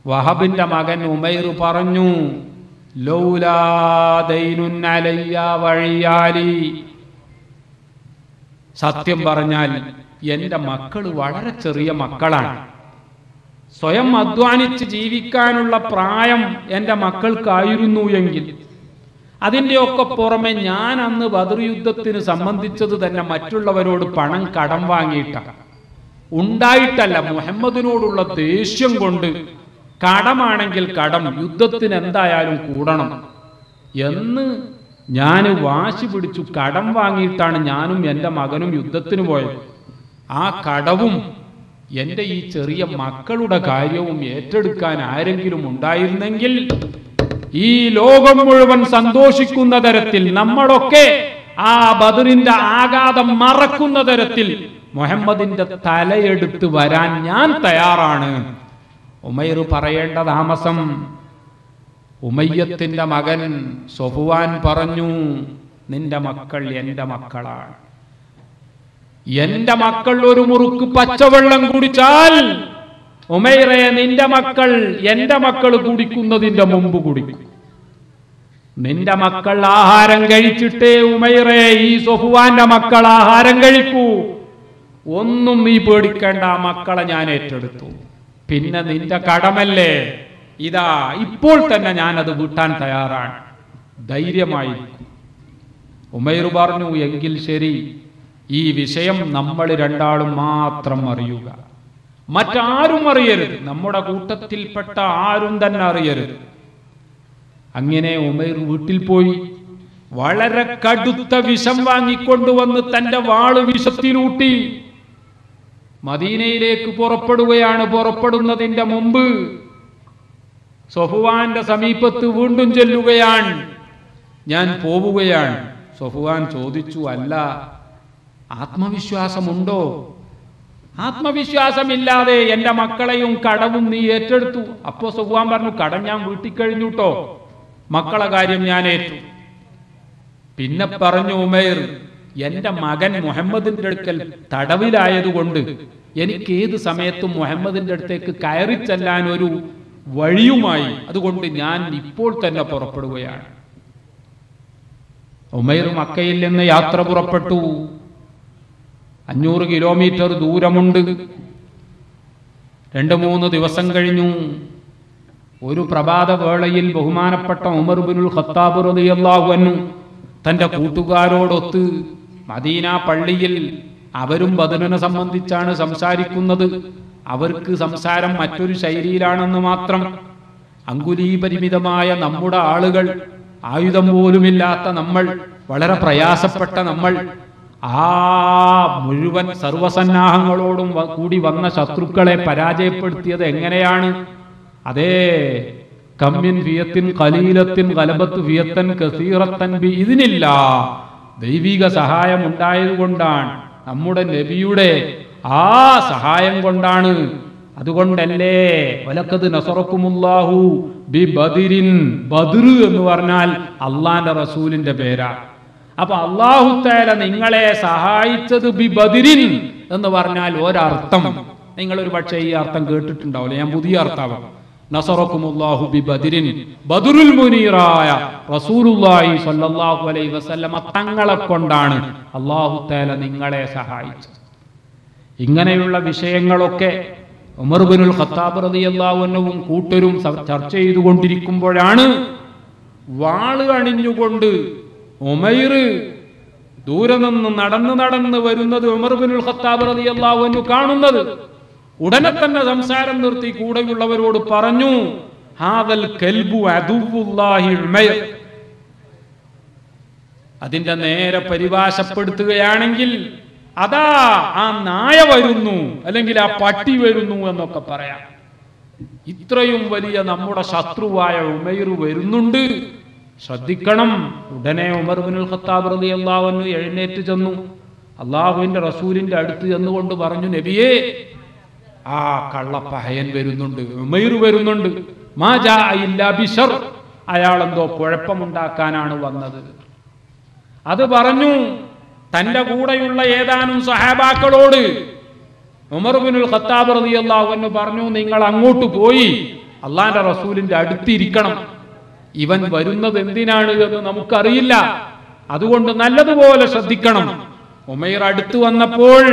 വഹബിന്റെ മകൻ ഉമൈർ പറഞ്ഞു, ലൗലാ ദൈനുൻ അലയ്യ വഴിയാലി, സത്യം പറഞ്ഞാൽ എൻ്റെ മക്കൾ വളരെ ചെറിയ മക്കളാണ്, സ്വയം അധ്വാനിച്ച് ജീവിക്കാനുള്ള പ്രായം എൻ്റെ മക്കൾക്കായിരുന്നു എങ്കിൽ, അതിൻ്റെയൊക്കെ പുറമെ ഞാൻ അന്ന് ബദർ യുദ്ധത്തിന് സംബന്ധിച്ചത് തന്നെ മറ്റുള്ളവരോട് പണം കടം വാങ്ങിയിട്ടാണ്, ഉണ്ടായിട്ടല്ല. മുഹമ്മദിനോടുള്ള ദേഷ്യം കൊണ്ട് കടമാണെങ്കിൽ കടം, യുദ്ധത്തിന് എന്തായാലും കൂടണം എന്ന് ഞാൻ വാശി പിടിച്ചു. കടം വാങ്ങിയിട്ടാണ് ഞാനും എൻ്റെ മകനും യുദ്ധത്തിന് പോയത്. ആ കടവും എൻ്റെ ഈ ചെറിയ മക്കളുടെ കാര്യവും ഏറ്റെടുക്കാൻ ആരെങ്കിലും ഉണ്ടായിരുന്നെങ്കിൽ ഈ ലോകം മുഴുവൻ സന്തോഷിക്കുന്ന തരത്തിൽ, നമ്മളൊക്കെ ആ ബദറിന്റെ ആഘാതം മറക്കുന്ന തരത്തിൽ മുഹമ്മദിന്റെ തലയെടുത്ത് വരാൻ ഞാൻ തയ്യാറാണ്. ഉമൈർ പറയേണ്ട താമസം ഉമയ്യത്തിന്റെ മകൻ സൊഫ്വാൻ പറഞ്ഞു, നിന്റെ മക്കൾ എൻ്റെ മക്കളാണ്. എന്റെ മക്കൾ ഒരു മുറുക്ക് പച്ചവെള്ളം കുടിച്ചാൽ ഉമൈറെ, നിന്റെ മക്കൾ എൻ്റെ മക്കൾ കുടിക്കുന്നതിന്റെ മുമ്പ് കുടിക്കും. നിന്റെ മക്കൾ ആഹാരം കഴിച്ചിട്ടേ ഉമൈറെ ഈ സൊഫ്വാന്റെ മക്കൾ ആഹാരം കഴിക്കൂ. ഒന്നും നീ പേടിക്കേണ്ട, മക്കളെ ഞാൻ ഏറ്റെടുത്തു. പിന്നെ നിന്റെ കടമല്ലേ, ഇതാ ഇപ്പോൾ തന്നെ ഞാനത് വീട്ടാൻ തയ്യാറാണ്, ധൈര്യമായിരിക്കും. ഉമൈർ പറഞ്ഞു, എങ്കിൽ ശരി, ഈ വിഷയം നമ്മൾ രണ്ടാളും മാത്രം അറിയുക, മറ്റാരും അറിയരുത്, നമ്മുടെ കൂട്ടത്തിൽപ്പെട്ട ആരും തന്നെ അറിയരുത്. അങ്ങനെ ഉമൈർ വീട്ടിൽ പോയി വളരെ കടുത്ത വിഷം വാങ്ങിക്കൊണ്ടുവന്ന് തന്റെ വാള് വിഷത്തിലൂട്ടി മദീനയിലേക്ക് പുറപ്പെടുകയാണ്. പുറപ്പെടുന്നതിന്റെ മുമ്പ് സൊഫ്വാന്റെ സമീപത്ത് വീണ്ടും ചെല്ലുകയാണ്. ഞാൻ പോവുകയാണ്. സൊഫ്വാൻ ചോദിച്ചു, അല്ല, ആത്മവിശ്വാസമുണ്ടോ? ആത്മവിശ്വാസമില്ലാതെ എൻ്റെ മക്കളെയും കടവും നീ ഏറ്റെടുത്തു. അപ്പോ സൊഫ്വാൻ പറഞ്ഞു, കടം ഞാൻ വീട്ടിൽ കഴിഞ്ഞുട്ടോ, മക്കളെ കാര്യം ഞാൻ ഏറ്റു. പിന്നെ പറഞ്ഞു ഉമൈർ, എൻ്റെ മകൻ മുഹമ്മദിന്റെ അടുക്കൽ തടവിലായതുകൊണ്ട് എനിക്ക് ഏത് സമയത്തും മുഹമ്മദിന്റെ അടുത്തേക്ക് കയറി ചെല്ലാൻ ഒരു വഴിയുമായി, അതുകൊണ്ട് ഞാൻ ഇപ്പോൾ തന്നെ പുറപ്പെടുകയാണ്. ഉമൈർ മക്കയിൽ നിന്ന് യാത്ര പുറപ്പെട്ടു. 500 കിലോമീറ്റർ ദൂരമുണ്ട്. 2-3 ദിവസം കഴിഞ്ഞു. ഒരു പ്രഭാത വേളയിൽ ബഹുമാനപ്പെട്ട ഉമർ ഇബ്നുൽ ഖത്താബ് റളിയല്ലാഹു അൻഹു തന്റെ കൂട്ടുകാരോടൊത്ത് മദീന പള്ളിയിൽ, അവരും ബദറിനെ സംബന്ധിച്ചാണ് സംസാരിക്കുന്നത്. അവർക്ക് സംസാരം മറ്റൊരു ശൈലിയിലാണെന്ന് മാത്രം. അങ്കുലീപരിമിതമായ നമ്മുടെ ആളുകൾ, ആയുധം പോലുമില്ലാത്ത നമ്മൾ, വളരെ പ്രയാസപ്പെട്ട നമ്മൾ, ആ മുഴുവൻ സർവസന്നാഹങ്ങളോടും കൂടി വന്ന ശത്രുക്കളെ പരാജയപ്പെടുത്തിയത് എങ്ങനെയാണ്? അതേ, കമ്മിൻ ഫിയത്തിൻ ഖലീലത്തിൻ ഗലബത്ത് ഫിയത്തൻ കസീറത്തൻ ബിഇദ്നില്ല, ദൈവിക സഹായം ഉണ്ടായതുകൊണ്ടാണ്, നമ്മുടെ നബിയുടെ ആ സഹായം കൊണ്ടാണ്. അതുകൊണ്ടല്ലേ വലഖദ് നസറക്കുമുല്ലാഹു ബി ബദിരിൻ, ബദർ എന്ന് പറഞ്ഞാൽ അള്ളാന്റെ റസൂലിന്റെ പേരാ. അപ്പൊ അല്ലാഹു തആല നിങ്ങളെ സഹായിച്ചത് ബി ബദിരിൻ എന്ന് പറഞ്ഞാൽ ഒരർത്ഥം, നിങ്ങൾ ഒരു പക്ഷേ ഈ അർത്ഥം കേട്ടിട്ടുണ്ടാവില്ല, ഞാൻ പുതിയ അർത്ഥമാണ്. നസറക്കുമുല്ലാഹു ബി ബദിരിൻ, ബദറുൽ മുനീറായ റസൂലുള്ളാഹി സ്വല്ലല്ലാഹു അലൈഹി വസല്ലമ തങ്ങളെ കൊണ്ടാണ് അല്ലാഹു തആല നിങ്ങളെ സഹായിച്ചത്. ഇങ്ങനെയുള്ള വിഷയങ്ങളൊക്കെ ഉമർ ഇബ്നുൽ ഖത്താബ് റളിയല്ലാഹു അൻഹുവും കൂട്ടരും ചർച്ച ചെയ്തുകൊണ്ടിരിക്കുമ്പോഴാണ് വാള് അണിഞ്ഞുകൊണ്ട് ഉമൈർ ദൂരെ നിന്ന് നടന്ന് വരുന്നത് ഉമർ ഇബ്നുൽ ഖത്താബ് റളിയല്ലാഹു അൻഹു കാണുന്നത്. ഉടനെ തന്നെ സംസാരം നിർത്തി കൂടെയുള്ളവരോട് പറഞ്ഞു, ഹാദൽ കൽബു അദുവുല്ലാഹി ഉമൈർ. അതിന്റെ നേരെ പരിഭാഷപ്പെടുത്തുകയാണെങ്കിൽ അതാ ആ നായ വരുന്നു, അല്ലെങ്കിൽ ആ പട്ടി വരുന്നു എന്നൊക്കെ പറയാം. ഇത്രയും വലിയ നമ്മുടെ ശത്രുവായ ഉമൈർ വരുന്നുണ്ട്, ശ്രദ്ധിക്കണം. ഉടനെ ഉമർ ഇബ്നുൽ ഖത്താബ് റളിയല്ലാഹു അൻഹു എഴുന്നേറ്റ് ചെന്നു അള്ളാഹുവിന്റെ റസൂലിന്റെ അടുത്ത് ചെന്നുകൊണ്ട് പറഞ്ഞു, നബിയേ, ആ കള്ളപ്പഹയൻ വരുന്നുണ്ട്, ഉമൈർ വരുന്നുണ്ട്. മാ ജാഅ ഇല്ലാ ബിശർ, അയാളെന്തോ കുഴപ്പമുണ്ടാക്കാനാണ് വന്നത്. അത് പറഞ്ഞു തന്റെ കൂടെയുള്ള ഏതാനും സഹാബാക്കളോട് ഉമർ ഇബ്നുൽ ഖത്താബ് റളിയല്ലാഹു അൻഹു പറഞ്ഞു, നിങ്ങൾ അങ്ങോട്ട് പോയി അള്ളാന്റെ റസൂലിന്റെ അടുത്തിരിക്കണം. ഇവൻ വരുന്നത് എന്തിനാണ് എന്ന് നമുക്കറിയില്ല, അതുകൊണ്ട് നല്ലതുപോലെ ശ്രദ്ധിക്കണം. ഉമൈർ അടുത്ത് വന്നപ്പോൾ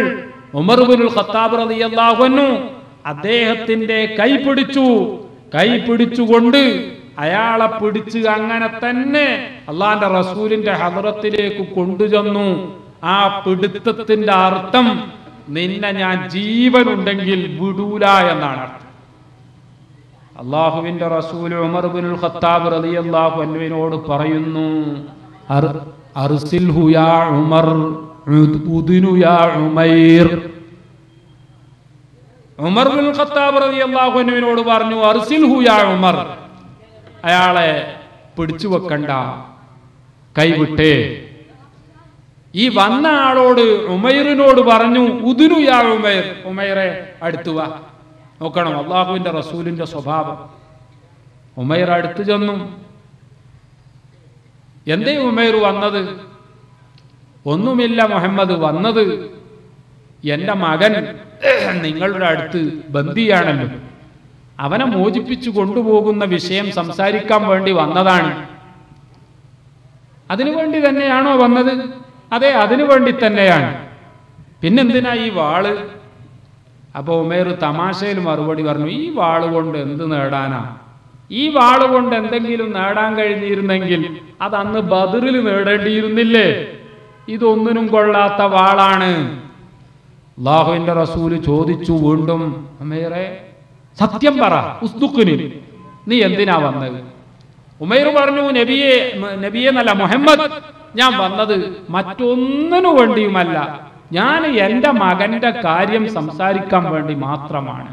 ഉമർ ഇബ്നുൽ ഖത്താബ് റളിയല്ലാഹു അൻഹു അദ്ദേഹത്തിന്റെ കൈ പിടിച്ചുകൊണ്ട് അയാളെ പിടിച്ച് അങ്ങനെ തന്നെ അള്ളാന്റെ റസൂലിന്റെ ഹദ്റത്തിലേക്ക് കൊണ്ടുചെന്നു. ആ പിടുത്തത്തിന്റെ അർത്ഥം നിന്നെ ഞാൻ ജീവനുണ്ടെങ്കിൽ വിടൂല എന്നാണ് അർത്ഥം. അള്ളാഹുവിന്റെ റസൂൽ ഉമർ ഇബ്നുൽ ഖത്താബ് റളിയല്ലാഹു അൻഹുവിനോട് പറയുന്നു, അർസിൽഹു യാ ഉമർ ഉദ്നു യാ ഉമൈർ. ഉമർ ഇബ്നുൽ ഖത്താബ് റളിയല്ലാഹു അൻഹുവിനോട് പറഞ്ഞു, അർസിൽഹു യാ ഉമർ, അയാളെ പിടിച്ചു വെക്കണ്ട, കൈവിട്ടേ. ഈ വന്ന ആളോട് ഉമൈറിനോട് പറഞ്ഞു, ഉദ്നു യാ ഉമൈർ, ഉമൈറെ അടുത്തു വാ. നോക്കണം അള്ളാഹുവിന്റെ റസൂലിന്റെ സ്വഭാവം. ഉമൈർ അടുത്തു ചെന്നു. എന്തേ ഉമൈർ വന്നത്? ഒന്നുമില്ല മുഹമ്മദ്, വന്നത് എന്റെ മകൻ നിങ്ങളുടെ അടുത്ത് ബന്ദിയാണല്ലോ, അവനെ മോചിപ്പിച്ചു കൊണ്ടുപോകുന്ന വിഷയം സംസാരിക്കാൻ വേണ്ടി വന്നതാണ്. അതിനുവേണ്ടി തന്നെയാണോ വന്നത്? അതെ, അതിനുവേണ്ടി തന്നെയാണ്. പിന്നെന്തിനാ ഈ വാള്? അപ്പൊ ഉമൈർ തമാശയിൽ മറുപടി പറഞ്ഞു, ഈ വാള് കൊണ്ട് എന്ത് നേടാനാ? ഈ വാള് കൊണ്ട് എന്തെങ്കിലും നേടാൻ കഴിഞ്ഞിരുന്നെങ്കിൽ അത് അന്ന് ബദറിൽ നേടേണ്ടിയിരുന്നില്ലേ? ഇതൊന്നിനും കൊള്ളാത്ത വാളാണ്. അല്ലാഹുവിന്റെ റസൂല് ചോദിച്ചു വീണ്ടും, ഉമൈറെ സത്യം പറ, ഉസ്തുഖ്നി, നീ എന്തിനാ വന്നത്? ഉമൈർ പറഞ്ഞു, നബിയെ എന്നല്ല മുഹമ്മദ്, ഞാൻ വന്നത് മറ്റൊന്നിനു വേണ്ടിയുമല്ല, ഞാൻ എന്റെ മകന്റെ കാര്യം സംസാരിക്കാൻ വേണ്ടി മാത്രമാണ്.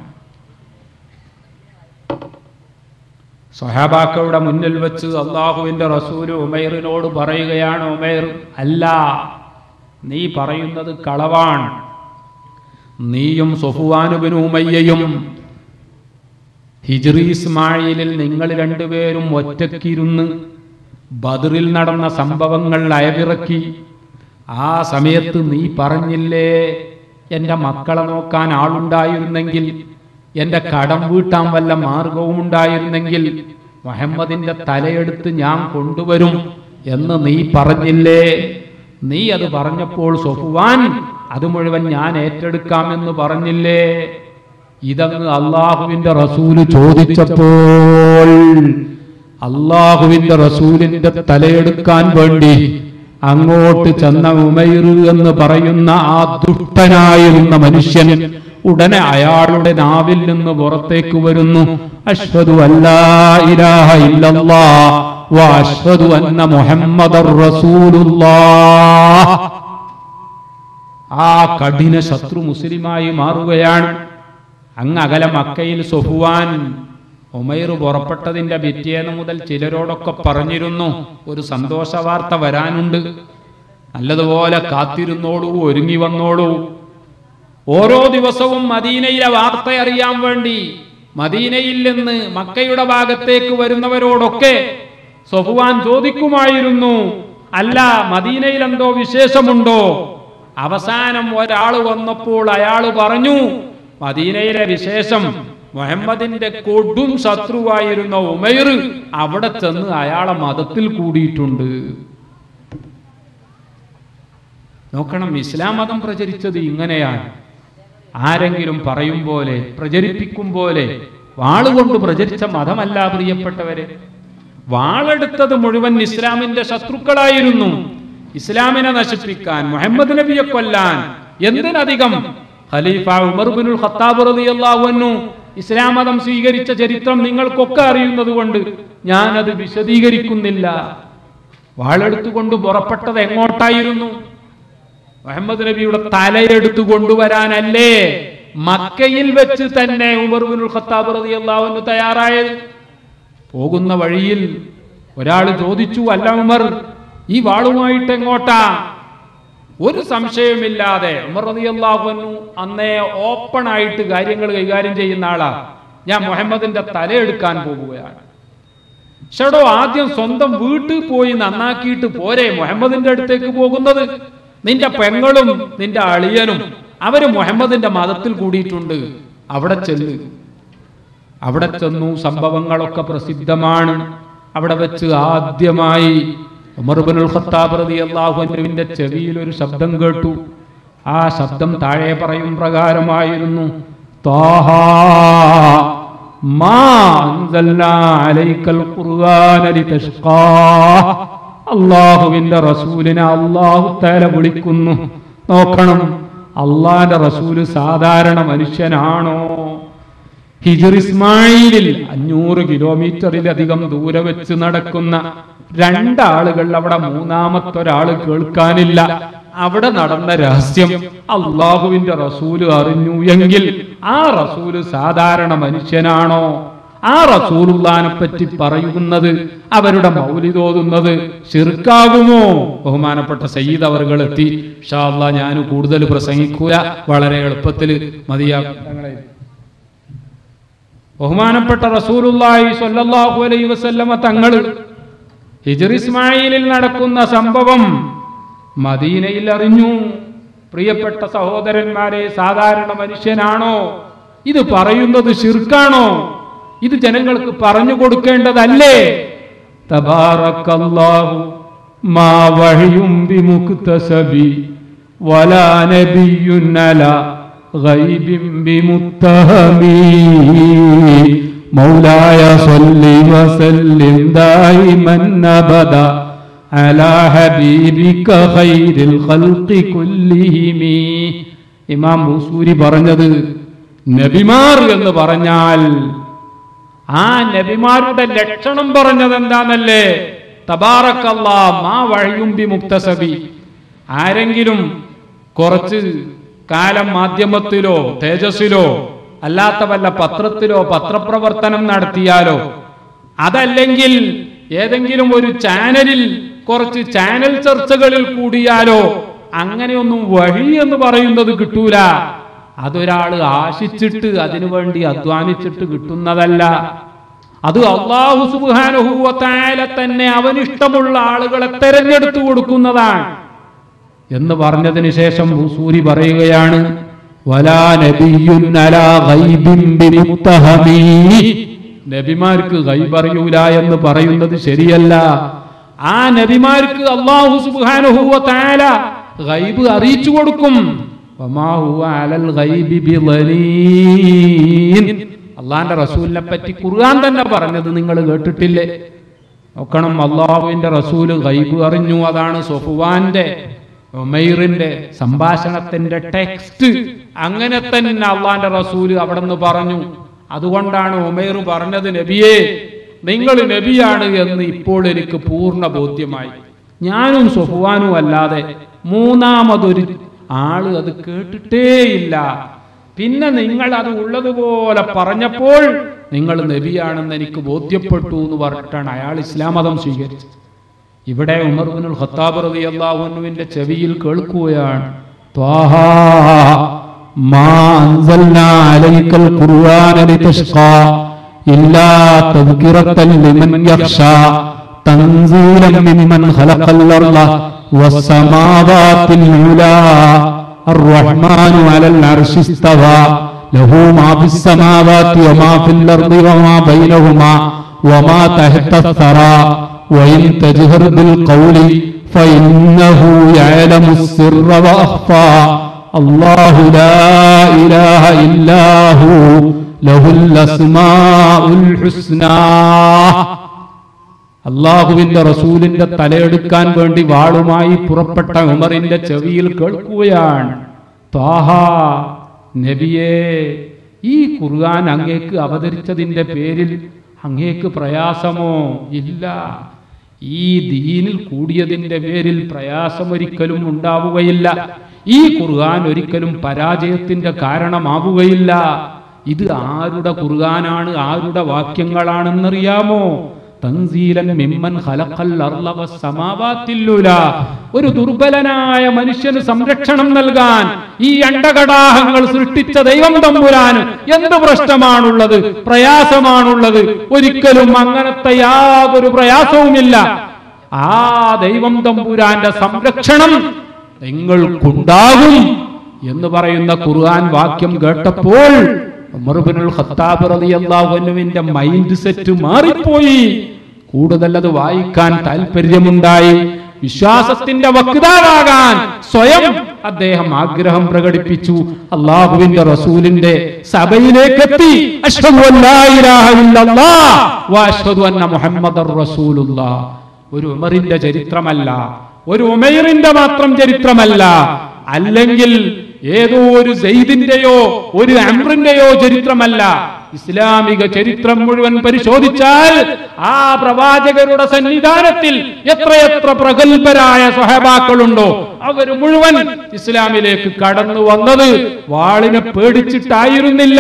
സ്വഹാബാക്കളുടെ മുന്നിൽ വെച്ച് അള്ളാഹുവിന്റെ റസൂല് ഉമൈറിനോട് പറയുകയാണ്, ഉമൈർ, അല്ല, നീ പറയുന്നത് കളവാണ്. നീയും സഫ്വാൻ ഇബ്നു ഉമയ്യയും ഹിജ്റി ഇസ്മായിലിൽ നിങ്ങൾ രണ്ടുപേരും ഒറ്റക്കിരുന്ന് ബദറിൽ നടന്ന സംഭവങ്ങൾ അയവിറക്കി. ആ സമയത്ത് നീ പറഞ്ഞില്ലേ, എന്റെ മക്കളെ നോക്കാൻ ആളുണ്ടായിരുന്നെങ്കിൽ, എന്റെ കടം വീട്ടാൻ വല്ല മാർഗവും ഉണ്ടായിരുന്നെങ്കിൽ മുഹമ്മദിന്റെ തലയെടുത്ത് ഞാൻ കൊണ്ടുവരും എന്ന് നീ പറഞ്ഞില്ലേ? നീ അത് പറഞ്ഞപ്പോൾ സഫ്വാൻ അത് മുഴുവൻ ഞാൻ ഏറ്റെടുക്കാമെന്ന് പറഞ്ഞില്ലേ? ഇതങ്ങ് അള്ളാഹുവിന്റെ റസൂല് ചോദിച്ചപ്പോൾ അള്ളാഹുവിന്റെ റസൂലിന്റെ തലയെടുക്കാൻ വേണ്ടി അങ്ങോട്ട് ചെന്ന ഉമൈർ എന്ന് പറയുന്ന ആ ദുഷ്ടനായിരുന്ന മനുഷ്യൻ ഉടനെ അയാളുടെ നാവിൽ നിന്ന് പുറത്തേക്ക് വരുന്നു, അശ്ഹദു അല്ലാ ഇലാഹ ഇല്ലല്ലാഹ് വ അശ്ഹദു അന്ന മുഹമ്മദർ റസൂലുള്ളാഹ്. ആ കഠിന ശത്രു മുസ്ലിമായി മാറുകയാണ്. അങ്ങ് അകലെ മക്കയിൽ സഫ്വാൻ ഉമൈർ പുറപ്പെട്ടതിന്റെ പിറ്റേന്ന് മുതൽ ചിലരോടൊക്കെ പറഞ്ഞിരുന്നു, ഒരു സന്തോഷ വാർത്ത വരാനുണ്ട്, നല്ലതുപോലെ കാത്തിരുന്നോളൂ, ഒരുങ്ങി വന്നോളൂ. ഓരോ ദിവസവും മദീനയിലെ വാർത്ത അറിയാൻ വേണ്ടി മദീനയിൽ നിന്ന് മക്കയുടെ ഭാഗത്തേക്ക് വരുന്നവരോടൊക്കെ സഫ്വാൻ ചോദിക്കുമായിരുന്നു, അല്ല മദീനയിൽ എന്തോ വിശേഷമുണ്ടോ? അവസാനം ഒരാൾ വന്നപ്പോൾ അയാൾ പറഞ്ഞു, മദീനയിലെ വിശേഷം മുഹമ്മദിന്റെ കൊടും ശത്രുവായിരുന്ന ഉമൈർ അവിടെ ചെന്ന് അയാളെ മതത്തിൽ കൂടിയിട്ടുണ്ട്. നോക്കണം, ഇസ്ലാം മതം പ്രചരിച്ചത് ഇങ്ങനെയാണ്. ആരെങ്കിലും പറയും പോലെ, പ്രചരിപ്പിക്കും പോലെ വാളുകൊണ്ട് പ്രചരിച്ച മതമല്ല പ്രിയപ്പെട്ടവരെ. വാളെടുത്തത് മുഴുവൻ ഇസ്ലാമിന്റെ ശത്രുക്കളായിരുന്നു. ഇസ്ലാമിനെ നശിപ്പിക്കാൻ, മുഹമ്മദ് നബിയെ കൊല്ലാൻ. എന്തിനധികം ഖലീഫ ഉമർ ഇബ്നുൽ ഖത്താബ് റളിയല്ലാഹു അൻഹു ഇസ്ലാം മതം സ്വീകരിച്ച ചരിത്രം നിങ്ങൾക്കൊക്കെ അറിയുന്നത് കൊണ്ട് ഞാനത് വിശദീകരിക്കുന്നില്ല. വാളെടുത്തുകൊണ്ട് പുറപ്പെട്ടത് എങ്ങോട്ടായിരുന്നു? മുഹമ്മദ് നബിയുടെ തലയെടുത്തു കൊണ്ടുവരാനല്ലേ? മക്കയിൽ വെച്ച് തന്നെ ഉമർ ഇബ്നുൽ ഖത്താബ് റളിയല്ലാഹു അൻഹു തയ്യാറായത്. പോകുന്ന വഴിയിൽ ഒരാൾ ചോദിച്ചു, അല്ല ഉമർ, ഈ വാളുമായിട്ട് എങ്ങോട്ടാ? ഒരു സംശയമില്ലാതെ ഉമർ റളിയല്ലാഹു അൻഹു അന്നേ ഓപ്പൺ ആയിട്ട് കാര്യങ്ങൾ കൈകാര്യം ചെയ്യുന്ന ആളാ, ഞാൻ മുഹമ്മദിന്റെ തലയെടുക്കാൻ പോകുകയാണ്. ഷടോ, ആദ്യം സ്വന്തം വീട്ടിൽ പോയി നന്നാക്കിയിട്ട് പോരെ മുഹമ്മദിന്റെ അടുത്തേക്ക് പോകുന്നത്? നിന്റെ പെങ്ങളും നിന്റെ അളിയനും അവര് മുഹമ്മദിന്റെ മതത്തിൽ കൂടിയിട്ടുണ്ട്, അവിടെ ചെല്ല്. അവിടെ ചെന്നു. സംഭവങ്ങളൊക്കെ പ്രസിദ്ധമാണ്. അവിടെ വെച്ച് ആദ്യമായി ഉമർ ഇബ്നുൽ ഖത്താബ് റളിയല്ലാഹു അൻഹുവിന്റെ ചെവിയിൽ ഒരു ശബ്ദം കേട്ടു. ആ ശബ്ദം താഴെ പറയും പ്രകാരമായിരുന്നു, ത്വാഹ മാ അൻസൽനാ അലൈക്കൽ ഖുർആന ലിതഷ്ഖാ. അല്ലാഹുവിന്റെ റസൂലിനെ അല്ലാഹു തആല വിളിക്കുന്നു. നോക്കണം, അള്ളാന്റെ റസൂല് സാധാരണ മനുഷ്യനാണോ? ഹിജ്ർ ഇസ്മായിലിൽ 500 കിലോമീറ്ററിലധികം ദൂരെ വെച്ച് നടക്കുന്ന രണ്ടാളുകൾ അവിടെ മൂന്നാമത്തെ ഒരാള് കേൾക്കാനില്ല. അവിടെ നടന്ന രഹസ്യം അള്ളാഹുവിന്റെ റസൂല് അറിഞ്ഞു എങ്കിൽ ആ റസൂല് സാധാരണ മനുഷ്യനാണോ? ആ റസൂലുള്ളാഹിനെ പറ്റി പറയുന്നത്, അവരുടെ മൗലിദ് ഓതുന്നത് ശിർക്കാകുമോ? ബഹുമാനപ്പെട്ട സയ്യിദ് അവറുകൾ എത്തി. ഇൻഷാ അല്ലാഹ് ഞാൻ കൂടുതൽ പ്രസംഗിക്കൂല, വളരെ എളുപ്പത്തിൽ മതിയാകും. ബഹുമാനപ്പെട്ട റസൂലുള്ളാഹി സ്വല്ലല്ലാഹു അലൈഹി വസല്ലമ തങ്ങൾ ഹിജ്ർ ഇസ്മായിലിൽ നടക്കുന്ന സംഭവം മദീനയിൽ അറിഞ്ഞു. പ്രിയപ്പെട്ട സഹോദരന്മാരെ, സാധാരണ മനുഷ്യനാണോ? ഇത് പറയുന്നത് ശിർക്കാണോ? ഇത് ജനങ്ങൾക്ക് പറഞ്ഞു കൊടുക്കേണ്ടതല്ലേ? തബാറക്കല്ലാഹു മാ വഹയും ബിമുക്തസബി വലാ നബിയ്യുൻ അലാ ഗൈബിൻ ബിമുത്തഹമി മൗലായ സ്വല്ലി വസല്ലിം ദായിമൻ അബദാ അലാ ഹബീബിക ഖൈറിൽ ഖൽഖി കുല്ലിഹിം. ഇമാം ബൂസൂരി പറഞ്ഞത്, നബിമാർ എന്ന് പറഞ്ഞാൽ ആ നബിമാരുടെ ലക്ഷണം പറഞ്ഞത് എന്താന്നല്ലേ? തബാറക്കല്ലാഹ് മാ വഹയും ബിമുക്തസബി. ആരെങ്കിലും കുറച്ച് കാലം മാധ്യമത്തിലോ തേജസ്സിലോ അല്ലാത്ത വല്ല പത്രത്തിലോ പത്രപ്രവർത്തനം നടത്തിയാലോ, അതല്ലെങ്കിൽ ഏതെങ്കിലും ഒരു ചാനലിൽ കുറച്ച് ചാനൽ ചർച്ചകളിൽ കൂടിയാലോ, അങ്ങനെയൊന്നും വഴി എന്ന് പറയുന്നത് കിട്ടൂല. അതൊരാള് ആശിച്ചിട്ട് അതിനുവേണ്ടി അധ്വാനിച്ചിട്ട് കിട്ടുന്നതല്ല. അത് അല്ലാഹു സുബ്ഹാനഹു വ തആല തന്നെ അവനിഷ്ടമുള്ള ആളുകളെ തെരഞ്ഞെടുത്തു കൊടുക്കുന്നതാണ് എന്ന് പറഞ്ഞതിന് ശേഷം ബൂസൂരി പറയുകയാണ്, വലാ നബിയ്യുൻ അലാ ഗൈബിൻ ബിമുത്തഹമി. നബിമാർക്ക് ഗൈബ് അറിയൂല എന്ന് പറയുന്നത് ശരിയല്ല. ആ നബിമാർക്ക് അല്ലാഹു സുബ്ഹാനഹു വ തആല ഗൈബ് അറിയിച്ചു കൊടുക്കും. വമാ ഹുവ അലൽ ഗൈബി ബിളനീൻ. അല്ലാഹുവിന്റെ റസൂലിനെ പറ്റി ഖുർആൻ തന്നെ പറഞ്ഞത് നിങ്ങൾ കേട്ടിട്ടില്ലേ? നോക്കണം, അല്ലാഹുവിന്റെ റസൂല് ഗൈബ് അറിഞ്ഞു. അതാണ് സഫ്വാന്റെ ഉമൈറിന്റെ സംഭാഷണത്തിന്റെ ടെക്സ്റ്റ്. അങ്ങനെ തന്നെ അല്ലാഹുവിന്റെ റസൂല് അവിടെ നിന്ന് പറഞ്ഞു. അതുകൊണ്ടാണ് ഉമൈർ പറഞ്ഞത്, നബിയേ നിങ്ങൾ നബിയാണ് എന്ന് ഇപ്പോൾ എനിക്ക് പൂർണ്ണ ബോധ്യമായി. ഞാനും സഫ്വാനും അല്ലാതെ മൂന്നാമതൊരു ആള് അത് കേട്ടിട്ടേയില്ല. പിന്നെ നിങ്ങൾ അത് ഉള്ളതുപോലെ പറഞ്ഞപ്പോൾ നിങ്ങൾ നബിയാണെന്ന് എനിക്ക് ബോധ്യപ്പെട്ടു എന്ന് പറഞ്ഞിട്ടാണ് അയാൾ ഇസ്ലാം മതം സ്വീകരിച്ചത്. ഇവിടെ ഉമർ ഇബ്നുൽ ഖത്താബ് റളിയല്ലാഹു അൻഹുവിന്റെ ചെവിയിൽ കേൾക്കുകയാണ്, ത്വാഹ മാ അൻസൽനാ അലൈക്കൽ ഖുർആന ലിതഷ്ഖാ ഇല്ലാ തദ്കിറതൻ ലിമൻ യഖ്ശാ തൻസീലൻ മിമ്മൻ ഖലഖൽ അർള വസ്സമാവാതിൽ ഉലാ الرحمن على العرش استوى له ما في السماوات وما في الأرض وما بينهما وما تحت الثرى وإن تجهر بالقول فإنه يعلم السر وأخفى الله لا إله إلا هو له الأسماء الحسنى. അള്ളാഹുവിന്റെ റസൂലിന്റെ തലയെടുക്കാൻ വേണ്ടി വാളുമായി പുറപ്പെട്ട ഉമറിന്റെ ചെവിയിൽ കേൾക്കുകയാണ്, ത്വാഹ നബിയേ, ഈ ഖുർആൻ അങ്ങേക്ക് അവതരിച്ചതിന്റെ പേരിൽ അങ്ങേക്ക് പ്രയാസമോ? ഇല്ല. ഈ ദീനിൽ കൂടിയതിന്റെ പേരിൽ പ്രയാസം ഒരിക്കലും ഉണ്ടാവുകയില്ല. ഈ ഖുർആൻ ഒരിക്കലും പരാജയത്തിന്റെ കാരണമാവുകയില്ല. ഇത് ആരുടെ ഖുർആനാണ്, ആരുടെ വാക്യങ്ങളാണെന്നറിയാമോ? തൻസീലൻ മിമ്മൻ ഖലഖൽ അർള വസ്സമാവാതിൽ ഉലാ. ഒരു ദുർബലനായ മനുഷ്യന് സംരക്ഷണം നൽകാൻ ഈ അണ്ടകടാഹങ്ങൾ സൃഷ്ടിച്ച ദൈവം തമ്പുരാന് എന്ത് പ്രശ്നമാണുള്ളത്, പ്രയാസമാണുള്ളത്? ഒരിക്കലും അങ്ങനത്തെ യാതൊരു പ്രയാസവുമില്ല. ആ ദൈവം തമ്പുരാന്റെ സംരക്ഷണം നിങ്ങൾക്കുണ്ടാകും എന്ന് പറയുന്ന ഖുർആൻ വാക്യം കേട്ടപ്പോൾ ഉമർ ഇബ്നുൽ ഖത്താബ് റളിയല്ലാഹു അൻഹുവിന്റെ മൈൻഡ് സെറ്റ് മാറിപ്പോയി. കൂടുതൽ അത് വായിക്കാൻ താല്പര്യമുണ്ടായി. വിശ്വാസത്തിന്റെ വക്താവാകാൻ സ്വയം അദ്ദേഹം ആഗ്രഹം പ്രകടിപ്പിച്ചു. അല്ലാഹുവിന്റെ റസൂലിന്റെ സഭയിലേക്ക് എത്തി. അശ്ഹദു അല്ലാ ഇലാഹ ഇല്ലല്ലാഹ് വ അശ്ഹദു അന്ന മുഹമ്മദർ റസൂലുള്ളാഹ്. ഒരു ഉമറിന്റെ ചരിത്രമല്ല, ഒരു ഉമൈറിന്റെ മാത്രം ചരിത്രമല്ല, അല്ലെങ്കിൽ ഏതോ ഒരു സെയ്ദിന്റെയോ ഒരു അംറിന്റെയോ ചരിത്രമല്ല. ഇസ്ലാമിക ചരിത്രം മുഴുവൻ പരിശോധിച്ചാൽ ആ പ്രവാചകരുടെ സന്നിധാനത്തിൽ എത്രയെത്ര പ്രഗത്ഭരായ സ്വഹബാക്കളുണ്ടോ അവർ മുഴുവൻ ഇസ്ലാമിലേക്ക് കടന്നു വന്നത് വാളിനെ പേടിച്ചിട്ടായിരുന്നില്ല.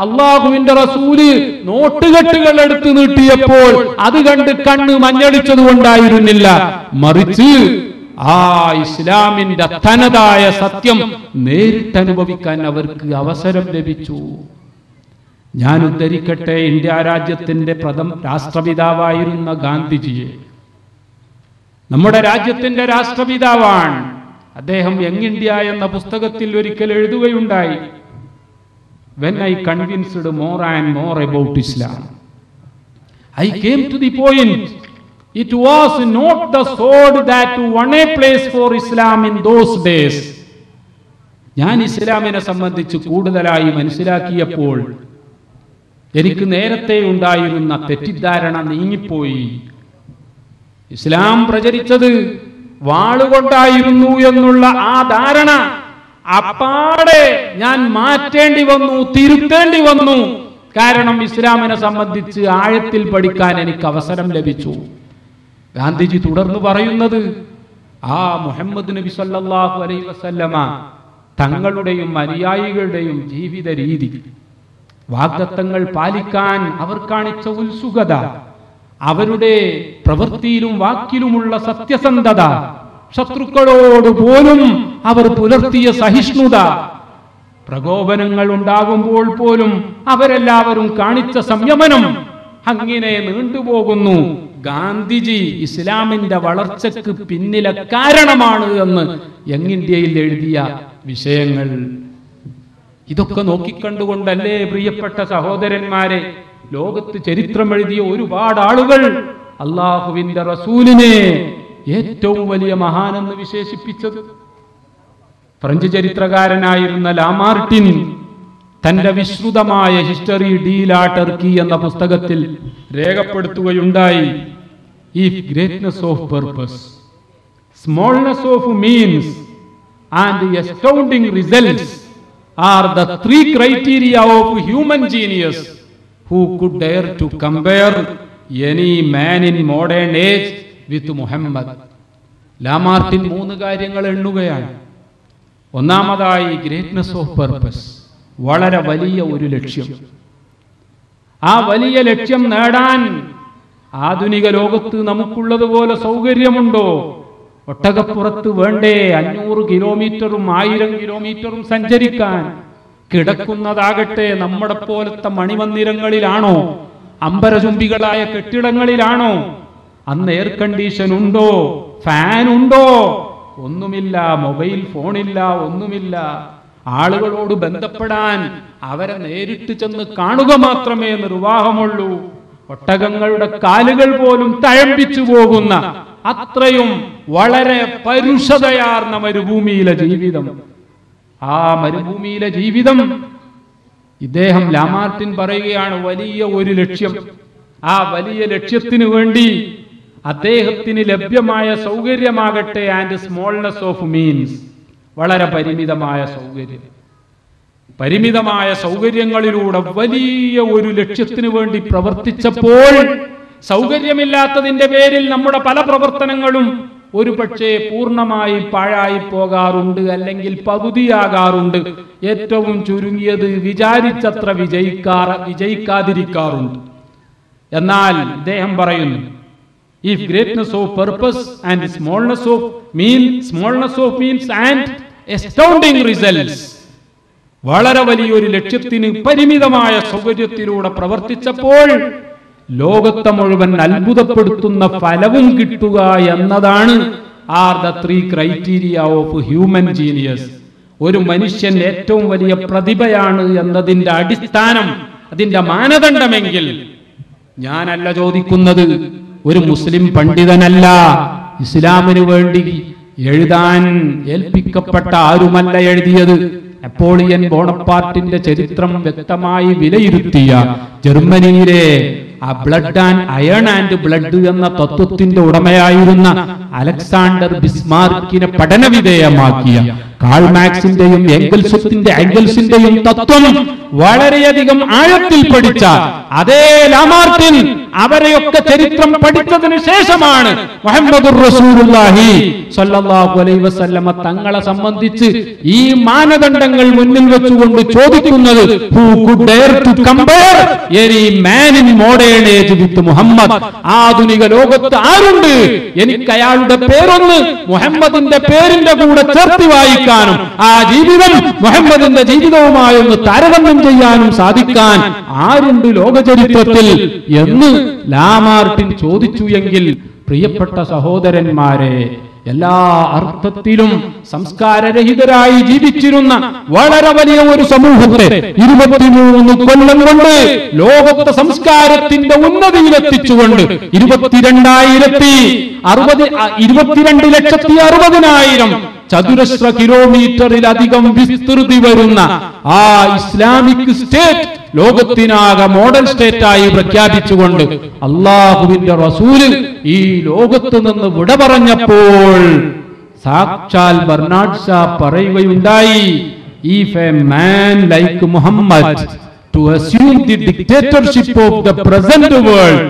അള്ളാഹുവിന്റെ റസൂല് നോട്ടുകെട്ടുകൾ എടുത്തു നീട്ടിയപ്പോൾ അത് കണ്ട് കണ്ണ് മഞ്ഞളിച്ചത് കൊണ്ടായിരുന്നില്ല, മറിച്ച് ആ ഇസ്ലാമിന്റെ തനതായ സത്യം നേരിട്ട് അനുഭവിക്കാൻ അവർക്ക് അവസരം ലഭിച്ചു. ഞാൻ ഉദ്ധരിക്കട്ടെ ഇന്ത്യ രാജ്യത്തിന്റെ പ്രഥമ രാഷ്ട്രപിതാവായിരുന്ന ഗാന്ധിജിയെ. നമ്മുടെ രാജ്യത്തിന്റെ രാഷ്ട്രപിതാവാണ് അദ്ദേഹം. യങ് ഇന്ത്യ എന്ന പുസ്തകത്തിൽ ഒരിക്കൽ എഴുതുകയുണ്ടായി, when I convinced more and more about Islam, I came to the point, it was not the sword that won a place for Islam in those days. ഞാൻ ഇസ്ലാമിനെ സംബന്ധിച്ച് കൂടുതലായി മനസ്സിലാക്കിയപ്പോൾ എനിക്ക് നേരത്തെ ഉണ്ടായിരുന്ന തെറ്റിദ്ധാരണ നീങ്ങിപ്പോയി. ഇസ്ലാം പ്രചരിച്ചത് വാളുകൊണ്ടായിരുന്നു എന്നുള്ള ആ ധാരണ അപ്പാടെ ഞാൻ മാറ്റേണ്ടി വന്നു, തിരുത്തേണ്ടി വന്നു. കാരണം ഇസ്ലാമിനെ സംബന്ധിച്ച് ആഴത്തിൽ പഠിക്കാൻ എനിക്ക് അവസരം ലഭിച്ചു. ഗാന്ധിജി തുടർന്ന് പറയുന്നത്, ആ മുഹമ്മദ് നബി സല്ലല്ലാഹു അലൈഹി വസല്ലമ തങ്ങളുടെയും അനുയായികളുടെയും ജീവിത രീതി, വാഗ്ദത്തങ്ങൾ പാലിക്കാൻ അവർ കാണിച്ച ഉത്സുകത, അവരുടെ പ്രവൃത്തിയിലും വാക്കിലുമുള്ള സത്യസന്ധത, ശത്രുക്കളോട് പോലും അവർ പുലർത്തിയ സഹിഷ്ണുത, പ്രകോപനങ്ങൾ ഉണ്ടാകുമ്പോൾ പോലും അവരെല്ലാവരും കാണിച്ച സംയമനം, അങ്ങനെ നീണ്ടുപോകുന്നു. ഗാന്ധിജി ഇസ്ലാമിന്റെ വളർച്ചയ്ക്ക് പിന്നിലെ കാരണമാണ് എന്ന് യങ് ഇന്ത്യയിൽ എഴുതിയ വിഷയങ്ങൾ. ഇതൊക്കെ നോക്കിക്കണ്ടുകൊണ്ടല്ലേ പ്രിയപ്പെട്ട സഹോദരന്മാരെ, ലോകത്ത് ചരിത്രം എഴുതിയ ഒരുപാട് ആളുകൾ അള്ളാഹുവിന്റെ റസൂലിനെ ഏറ്റവും വലിയ മഹാനെന്ന് വിശേഷിപ്പിച്ചത്. ഫ്രഞ്ച് ചരിത്രകാരനായിരുന്ന ലാമാർട്ടിൻ തന്റെ വിശ്രുതമായ ഹിസ്റ്ററി ഡി ലാ ടർക്കി എന്ന പുസ്തകത്തിൽ രേഖപ്പെടുത്തുകയുണ്ടായി, if greatness of purpose, smallness of means and astounding results are the three criteria of human genius, who could dare to compare any man in modern age with Muhammad. ലാമാർട്ടിൻ 3 കാര്യങ്ങൾ എണ്ണുകയാണ്. ഒന്നാമതായി greatness of purpose, വളരെ വലിയ ഒരു ലക്ഷ്യം. ആ വലിയ ലക്ഷ്യം നേടാൻ ആധുനിക ലോകത്ത് നമുക്കുള്ളതുപോലെ സൗകര്യമുണ്ടോ? ഒട്ടകപ്പുറത്ത് വേണ്ടേ 500 കിലോമീറ്ററും 1000 കിലോമീറ്ററും സഞ്ചരിക്കാൻ? കിടക്കുന്നതാകട്ടെ നമ്മുടെ പോലത്തെ മണിമന്ദിരങ്ങളിലാണോ, അമ്പരചുംബികളായ കെട്ടിടങ്ങളിലാണോ? അന്ന് എയർ കണ്ടീഷൻ ഉണ്ടോ, ഫാൻ ഉണ്ടോ? ഒന്നുമില്ല. മൊബൈൽ ഫോണില്ല, ഒന്നുമില്ല. ആളുകളോട് ബന്ധപ്പെടാൻ അവരെ നേരിട്ട് ചെന്ന് കാണുക മാത്രമേ നിർവാഹമുള്ളൂ. ഒട്ടകങ്ങളുടെ കാലുകൾ പോലും തഴമ്പിച്ചു പോകുന്ന അത്രയും വളരെ പരുഷതയാർന്ന മരുഭൂമിയിലെ ജീവിതം. ആ മരുഭൂമിയിലെ ജീവിതം ഇദ്ദേഹം ലാമാർട്ടിൻ പറയുകയാണ് വലിയ ഒരു ലക്ഷ്യം. ആ വലിയ ലക്ഷ്യത്തിന് വേണ്ടി അദ്ദേഹത്തിന് ലഭ്യമായ സൗകര്യമാകട്ടെ ആൻഡ് സ്മോൾനെസ് ഓഫ് മീൻസ്, വളരെ പരിമിതമായ സൗകര്യം. പരിമിതമായ സൗകര്യങ്ങളിലൂടെ വലിയ ഒരു ലക്ഷ്യത്തിന് വേണ്ടി പ്രവർത്തിച്ചപ്പോൾ സൗകര്യമില്ലാത്തതിന്റെ പേരിൽ നമ്മുടെ പല പ്രവർത്തനങ്ങളും ഒരു പക്ഷേ പൂർണ്ണമായി പാഴായി പോകാറുണ്ട്, അല്ലെങ്കിൽ പകുതിയാകാറുണ്ട്. ഏറ്റവും ചുരുങ്ങിയത് വിചാരിച്ചത്ര വിജയിക്കാതിരിക്കാറുണ്ട്. എന്നാൽ അദ്ദേഹം പറയുന്നു, if greatness of purpose and smallness of means and astounding results, വളരെ വലിയൊരു ലക്ഷ്യത്തിന് പരിമിതമായ സൗകര്യത്തിലൂടെ പ്രവർത്തിച്ചപ്പോൾ ലോകത്തെ മുഴുവൻ അത്ഭുതപ്പെടുത്തുന്ന ഫലവും കിട്ടുക എന്നതാണ് are the 3 criteria of human genius. ഒരു മനുഷ്യൻ ഏറ്റവും വലിയ പ്രതിഭയാണ് എന്നതിന്റെ അടിസ്ഥാനം, അതിന്റെ മാനദണ്ഡമെങ്കിൽ, ഞാനല്ല ചോദിക്കുന്നത്, ഒരു മുസ്ലിം പണ്ഡിതനല്ല, ഇസ്ലാമിന് വേണ്ടി എഴുതാൻ ഏൽപ്പിക്കപ്പെട്ട ആരുമല്ല എഴുതിയത്. നെപ്പോളിയൻ ബോണപ്പാർട്ടിന്റെ ചരിത്രം വ്യക്തമായി വിലയിരുത്തിയ ജർമ്മനിയിലെ ആ blood and iron and blood എന്ന തത്വത്തിന്റെ ഉടമയായിരുന്ന അലക്സാണ്ടർ ബിസ്മാർക്കിനെ പഠനവിധേയമാക്കിയ കാൾ മാർക്സിന്റെയും എംഗൽസിന്റെയും തത്വം വളരെയധികം ആഴത്തിൽ പഠിച്ച അതേ ലാമാർട്ടിൻ അവരെയൊക്കെ ചരിത്രം പഠിച്ചതിന് ശേഷമാണ് മുഹമ്മദുർ റസൂലുള്ളാഹി സ്വല്ലല്ലാഹു അലൈഹി വസല്ലമ തങ്ങളെ സംബന്ധിച്ച് ഈ മാനദണ്ഡങ്ങൾ മുന്നിൽ വെച്ചുകൊണ്ട് ചോദിക്കുന്നത്, who could dare to compare any man in modern age with Muhammad? ആധുനിക ലോകത്ത് ആരുണ്ട് എനിക്ക് അയാളുടെ പേരൊന്ന് മുഹമ്മദിന്റെ പേരിന്റെ കൂടെ ചേർത്ത് വായിക്കാനും ആ ജീവിതം മുഹമ്മദിന്റെ ജീവിതവുമായി ഒന്ന് താരതമ്യം ചെയ്യാനും സാധിക്കാൻ ആരുണ്ട് ലോകചരിത്രത്തിൽ എന്ന് ലാമാർട്ടിൻ ചോദിച്ചു എങ്കിൽ, പ്രിയപ്പെട്ട സഹോദരന്മാരെ, എല്ലാ അർത്ഥത്തിലും സംസ്കാരരഹിതരായി ജീവിച്ചിരുന്ന വളരെ വലിയ ഒരു സമൂഹത്തെ 23 കൊല്ലം കൊണ്ട് ലോകത്തെ സംസ്കാരത്തിന്റെ ഉന്നതിയിലെത്തിച്ചുകൊണ്ട് 22,60,000 ചതുരശ്ര കിലോമീറ്ററിലധികം വിസ്തൃതി വരുന്ന ആ ഇസ്ലാമിക് സ്റ്റേറ്റ് ലോകത്തിനാകെ മോഡൽ സ്റ്റേറ്റായി പ്രഖ്യാപിച്ചുകൊണ്ട് അള്ളാഹുവിന്റെ റസൂല് ഈ ലോകത്ത് നിന്ന് വിട പറഞ്ഞപ്പോൾ സാക്ഷാൽ ബർണാഡ് ഷാ പറയുകയുണ്ടായി, if a man like Muhammad to assume the dictatorship of the present world,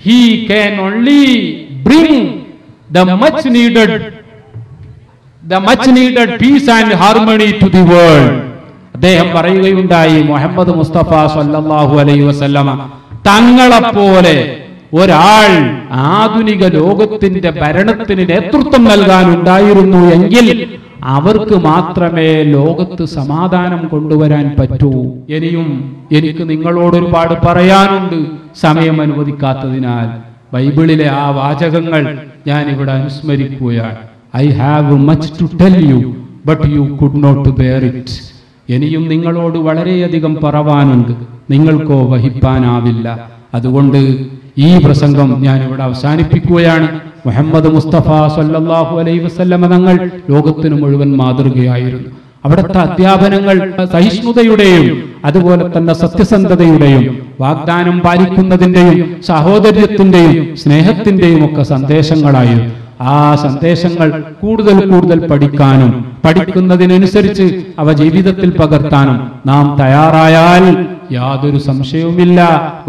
he can only bring the much needed peace and harmony to the world. അദ്ദേഹം പറയുകയുണ്ടായി, മുഹമ്മദ് മുസ്തഫ സല്ലല്ലാഹു അലൈഹി വസല്ലമ തങ്ങളെപ്പോലെ ഒരാൾ ആധുനിക ലോകത്തിന്റെ ഭരണത്തിന് നേതൃത്വം നൽകാനുണ്ടായിരുന്നു എങ്കിൽ അവർക്ക് മാത്രമേ ലോകത്ത് സമാധാനം കൊണ്ടുവരാൻ പറ്റൂ. എനിക്ക് നിങ്ങളോട് ഒരുപാട് പറയാനുണ്ട്, സമയം അനുവദിക്കാത്തതിനാൽ ബൈബിളിലെ ആ വാചകങ്ങൾ ഞാൻ ഇവിടെ അനുസ്മരിക്കുകയാണ്. I have much to tell you, but you could not bear it. ഇനിയും നിങ്ങളോട് വളരെയധികം പറവാനുണ്ട്, നിങ്ങൾക്കോ വഹിപ്പാനാവില്ല. അതുകൊണ്ട് ഈ പ്രസംഗം ഞാൻ ഇവിടെ അവസാനിപ്പിക്കുകയാണ്. മുഹമ്മദ് മുസ്തഫ സല്ലല്ലാഹു അലൈഹി വസല്ലമ തങ്ങൾ ലോകത്തിന് മുഴുവൻ മാതൃകയായിരുന്നു. അവിടുത്തെ അധ്യാപനങ്ങൾ സഹിഷ്ണുതയുടെയും അതുപോലെ തന്നെ സത്യസന്ധതയുടെയും വാഗ്ദാനം പാലിക്കുന്നതിന്റെയും സഹോദര്യത്തിന്റെയും സ്നേഹത്തിന്റെയും ഒക്കെ സന്ദേശങ്ങളായിരുന്നു. ആ സന്ദേശങ്ങൾ കൂടുതൽ പഠിക്കാനും പഠിക്കുന്നതിനനുസരിച്ച് അവ ജീവിതത്തിൽ പകർത്താനും നാം തയ്യാറായാൽ യാതൊരു സംശയവുമില്ല,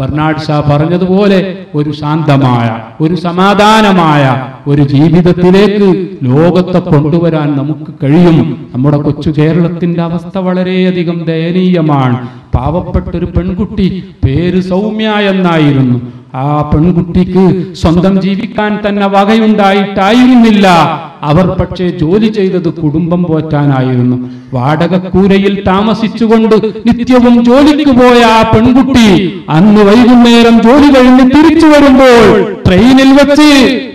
ബർണാഡ് ഷാ പറഞ്ഞതുപോലെ ഒരു ശാന്തമായ, ഒരു സമാധാനമായ ഒരു ജീവിതത്തിലേക്ക് ലോകത്തെ കൊണ്ടുവരാൻ നമുക്ക് കഴിയും. നമ്മുടെ കൊച്ചു കേരളത്തിന്റെ അവസ്ഥ വളരെയധികം ദയനീയമാണ്. പാവപ്പെട്ടൊരു പെൺകുട്ടി, പേര് സൗമ്യ എന്നായിരുന്നു. ആ പെൺകുട്ടിക്ക് സ്വന്തം ജീവിക്കാൻ തന്നെ വകയുണ്ടായിട്ടായിരുന്നില്ല. അവർ പക്ഷേ ജോലി ചെയ്തത് കുടുംബം പോറ്റാനായിരുന്നു. വാടകക്കൂരയിൽ താമസിച്ചുകൊണ്ട് നിത്യവും ജോലിക്ക് പോയ ആ പെൺകുട്ടി അന്ന് വൈകുന്നേരം ജോലി കഴിഞ്ഞ് തിരിച്ചു വരുമ്പോൾ ട്രെയിനിൽ വെച്ച്,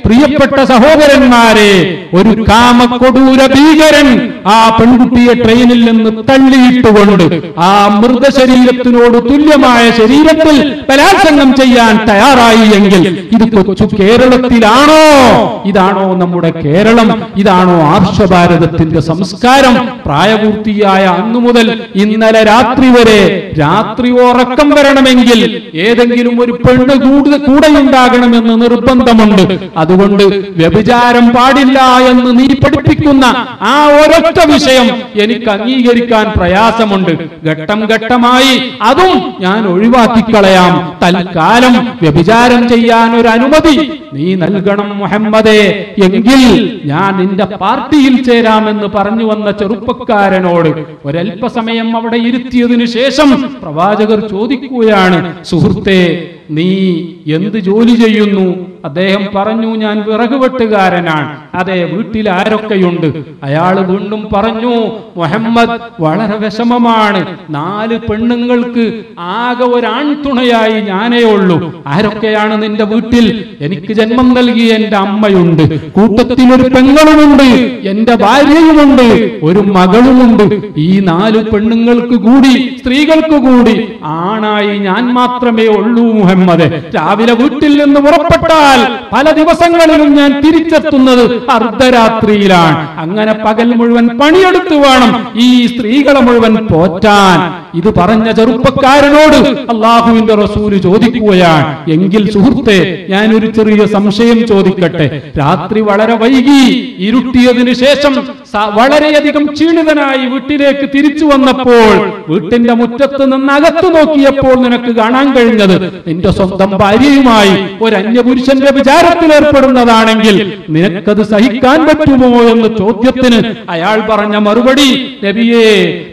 പ്രിയപ്പെട്ട സഹോദരന്മാരെ, ഒരു കാമക്കൊടൂര ഭീകരൻ ആ പെൺകുട്ടിയെ ട്രെയിനിൽ നിന്ന് തള്ളിയിട്ടുകൊണ്ട് ആ മൃതശരീരത്തിനോട് തുല്യമായ ശരീരത്തിൽ ബലാത്സംഗം ചെയ്യാൻ തയ്യാറായി എങ്കിൽ ഇത് കൊച്ചു കേരളത്തിലാണോ? ഇതാണോ നമ്മുടെ കേരളം? ഇതാണോ ആർഷഭാരതത്തിന്റെ സംസ്കാരം? പ്രായപൂർത്തിയായ അന്നു മുതൽ ഇന്നലെ രാത്രി വരെ രാത്രി ഉറക്കം വരണമെങ്കിൽ ഏതെങ്കിലും ഒരു പെണ്ണ് കൂടെയുണ്ടാകണമെന്ന് നിർബന്ധമുണ്ട്. അതുകൊണ്ട് വ്യഭിചാരം പാടില്ല എന്ന് നീ പഠിപ്പിക്കുന്ന ആ ഒരൊറ്റ വിഷയം എനിക്ക് അംഗീകരിക്കാൻ പ്രയാസമുണ്ട്. ഘട്ടം ഘട്ടമായി അതും ഞാൻ ഒഴിവാക്കിക്കളയാം. തൽക്കാലം വ്യഭിചാരം ചെയ്യാൻ ഒരു അനുമതി നീ നൽകണം മുഹമ്മദേ, എങ്കിൽ ഞാൻ നിന്റെ പാർട്ടിയിൽ ചേരാമെന്ന് പറഞ്ഞു വന്ന ചെറുപ്പക്കാരനോട് ഒരല്പസമയം അവിടെ ഇരുത്തിയതിനു ശേഷം പ്രവാചകർ ചോദിക്കുകയാണ്, സുഹൃത്തേ, നീ എന്ത് ജോലി ചെയ്യുന്നു? അദ്ദേഹം പറഞ്ഞു, ഞാൻ വിറക് വെട്ടുകാരനാണ്. അതെ, വീട്ടിൽ ആരൊക്കെയുണ്ട്? അയാൾ വീണ്ടും പറഞ്ഞു, മുഹമ്മദ്, വളരെ വിഷമമാണ്. 4 പെണ്ണുങ്ങൾക്ക് ആകെ ഒരാൺതുണയായി ഞാനേ ഉള്ളൂ. ആരൊക്കെയാണ് നിന്റെ വീട്ടിൽ? എനിക്ക് ജന്മം നൽകിയ എന്റെ അമ്മയുണ്ട്, കൂട്ടത്തിൽ ഒരു പെങ്ങളുമുണ്ട്, എന്റെ ഭാര്യയുമുണ്ട്, ഒരു മകളുമുണ്ട്. ഈ 4 പെണ്ണുങ്ങൾക്ക് കൂടി, സ്ത്രീകൾക്ക് കൂടി ആണായി ഞാൻ മാത്രമേ ഉള്ളൂ മുഹമ്മദ്. മുഹമ്മദ്, രാവിലെ വീട്ടിൽ നിന്ന് പുറപ്പെട്ടാൽ പല ദിവസങ്ങളിലും ഞാൻ തിരിച്ചെത്തുന്നത് അർദ്ധരാത്രിയിലാണ്. അങ്ങനെ പകൽ മുഴുവൻ പണിയെടുത്തു വേണം ഈ സ്ത്രീകളെ മുഴുവൻ പോറ്റാൻ. ഇത് പറഞ്ഞ ചെറുപ്പക്കാരനോട് അള്ളാഹുവിന്റെ റസൂല് ചോദിക്കുകയാണ്, എങ്കിൽ സുഹൃത്തെ ഞാൻ ഒരു ചെറിയ സംശയം ചോദിക്കട്ടെ. രാത്രി വളരെ വൈകി, ഇരുട്ടിയതിനു ശേഷം വളരെയധികം ക്ഷീണിതനായി വീട്ടിലേക്ക് തിരിച്ചു വന്നപ്പോൾ വീട്ടിന്റെ മുറ്റത്ത് നിന്ന് അകത്തു നോക്കിയപ്പോൾ നിനക്ക് കാണാൻ കഴിഞ്ഞത് നിന്റെ സ്വന്തം ഭാര്യയുമായി ഒരു അന്യപുരുഷന്റെ വിചാരത്തിൽ ഏർപ്പെടുന്നതാണെങ്കിൽ നിനക്കത് സഹിക്കാൻ പറ്റുമോ എന്ന ചോദ്യത്തിന് അയാൾ പറഞ്ഞ മറുപടി, നബിയേ,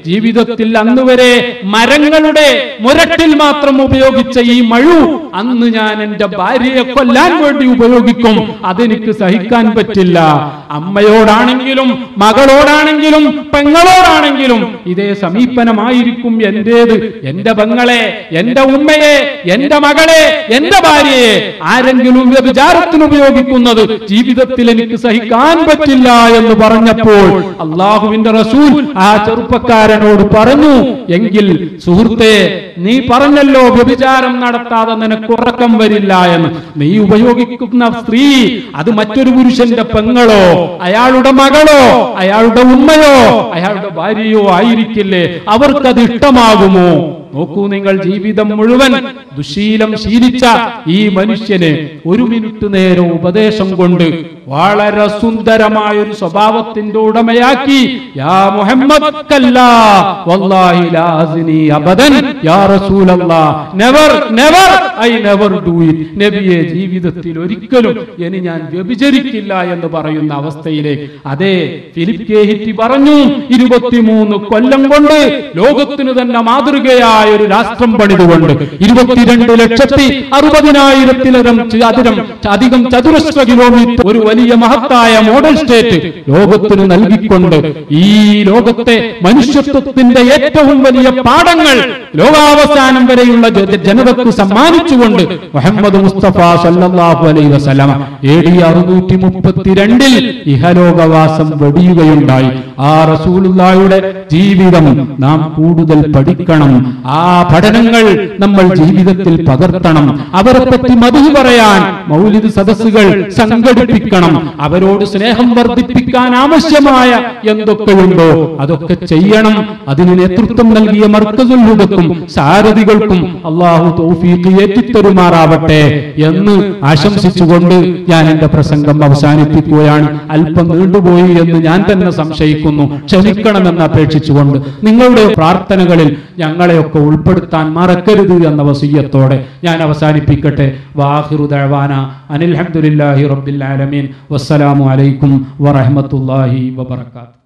ജീവിതത്തിൽ അന്നുവരെ മരങ്ങളുടെ മുരട്ടിൽ മാത്രം ഉപയോഗിച്ച ഈ മഴു അന്ന് ഞാൻ എന്റെ ഭാര്യയെ കൊല്ലാൻ വേണ്ടി ഉപയോഗിക്കും, അതെനിക്ക് സഹിക്കാൻ പറ്റില്ല. അമ്മയോടാണെങ്കിലും മകളോടാണെങ്കിലും പെങ്ങളോടാണെങ്കിലും ഇതേ സമീപനമായിരിക്കും എന്റേത്. എന്റെ പെങ്ങളെ, എന്റെ ഉമ്മയെ, എന്റെ മകളെ, എന്റെ ഭാര്യയെ ആരെങ്കിലും വ്യഭിചാരത്തിന് ഉപയോഗിക്കുന്നത് ജീവിതത്തിൽ എനിക്ക് സഹിക്കാൻ പറ്റില്ല എന്ന് പറഞ്ഞപ്പോൾ അള്ളാഹുവിന്റെ റസൂൽ ആ ചെറുപ്പക്കാരനോട് പറഞ്ഞു, എങ്കിൽ സുഹൃത്തെ, നീ പറഞ്ഞല്ലോ വ്യഭിചാരം നടത്താതെ നിനക്ക് ഉറക്കം വരില്ല എന്ന്. നീ ഉപയോഗിക്കുന്ന സ്ത്രീ അത് മറ്റൊരു പുരുഷന്റെ പെങ്ങളോ അയാളുടെ മകളോ അയാളുടെ ഉമ്മയോ അയാളുടെ ഭാര്യയോ ആയിരിക്കില്ലേ? അവർക്കത് ഇഷ്ടമാകുമോ? നോക്കൂ, നിങ്ങൾ ജീവിതം മുഴുവൻ ദുശീലം ശീലിച്ച ഈ മനുഷ്യനെ ഒരു മിനിറ്റ് നേരം ഉപദേശം കൊണ്ട് വളരെ സുന്ദരമായ ഒരു സ്വഭാവത്തിന്റെ ഉടമയാക്കി. യാ മുഹമ്മദ്, കല്ലാ വല്ലാഹി ലാ അസ്നി അബദൻ യാ റസൂലല്ലാഹ്, never never, I never do it. നബിയെ, ജീവിതത്തിൽ ഒരിക്കലും ഇനി ഞാൻ വ്യഭിചരിക്കില്ല എന്ന് പറയുന്ന അവസ്ഥയിലേക്ക്. അതെ, ഫിലിപ്പ് കെ ഹിറ്റി പറഞ്ഞു, 23 കൊല്ലം കൊണ്ട് ലോകത്തിന് തന്നെ മാതൃകയായ ഒരു രാഷ്ട്രം പണിതുകൊണ്ട് 22,60,000-ത്തിലധികം ചതുരശ്ര കിലോമീറ്റർ ഒരു വലിയ മഹത്തായ മോഡൽ സ്റ്റേറ്റ് ലോകത്തിന് നൽകിക്കൊണ്ട് ഈ ലോകത്തെ മനുഷ്യത്വത്തിന്റെ ഏറ്റവും വലിയ പാഠങ്ങൾ ലോകാവസാനം വരെയുള്ള ജനതക്ക് സമ്മാനിച്ചുകൊണ്ട് മുഹമ്മദ് മുസ്തഫ സല്ലല്ലാഹു അലൈഹി വസല്ലമ AD 632 ഇഹലോകവാസം വെടിയുകയുണ്ടായി. ആ റസൂലുള്ളാഹിയുടെ ജീവിതം നാം കൂടുതൽ പഠിക്കണം. ആ പഠനങ്ങൾ നമ്മൾ ജീവിതത്തിൽ പകർത്തണം. അവരെ പറ്റി മദ്ഹ് പറയാൻ മൗലിദ് സദസ്സുകൾ സംഘടിപ്പിക്കണം. അവരോട് സ്നേഹം വർദ്ധിപ്പിക്കാൻ ആവശ്യമായ എന്തൊക്കെയുണ്ടോ അതൊക്കെ ചെയ്യണം. അതിന് നേതൃത്വം നൽകിയ മർക്കസുൽ ഹുദക്കും സാരഥികൾക്കും അല്ലാഹു തൗഫീഖ് ഏറ്റിത്തരുമാറാവട്ടെ എന്ന് ആശംസിച്ചുകൊണ്ട് ഞാൻ എന്റെ പ്രസംഗം അവസാനിപ്പിക്കുകയാണ്. അല്പം നീണ്ടുപോയി എന്ന് ഞാൻ തന്നെ സംശയിക്കുന്നു, ക്ഷമിക്കണമെന്ന് അപേക്ഷിച്ചുകൊണ്ട് നിങ്ങളുടെ പ്രാർത്ഥനകളിൽ ഞങ്ങളെയൊക്കെ ഉൾപ്പെടുത്താൻ മറക്കരുത് എന്ന വസിയ്യത്തോടെ ഞാൻ അവസാനിപ്പിക്കട്ടെ. വാഖിറു ദഅവാന അനിൽ ഹംദുലില്ലാഹി റബ്ബിൽ ആലമീൻ. വസ്സലാമു അലൈക്കും വറഹ്മത്തുള്ളാഹി വബറകാതുഹു.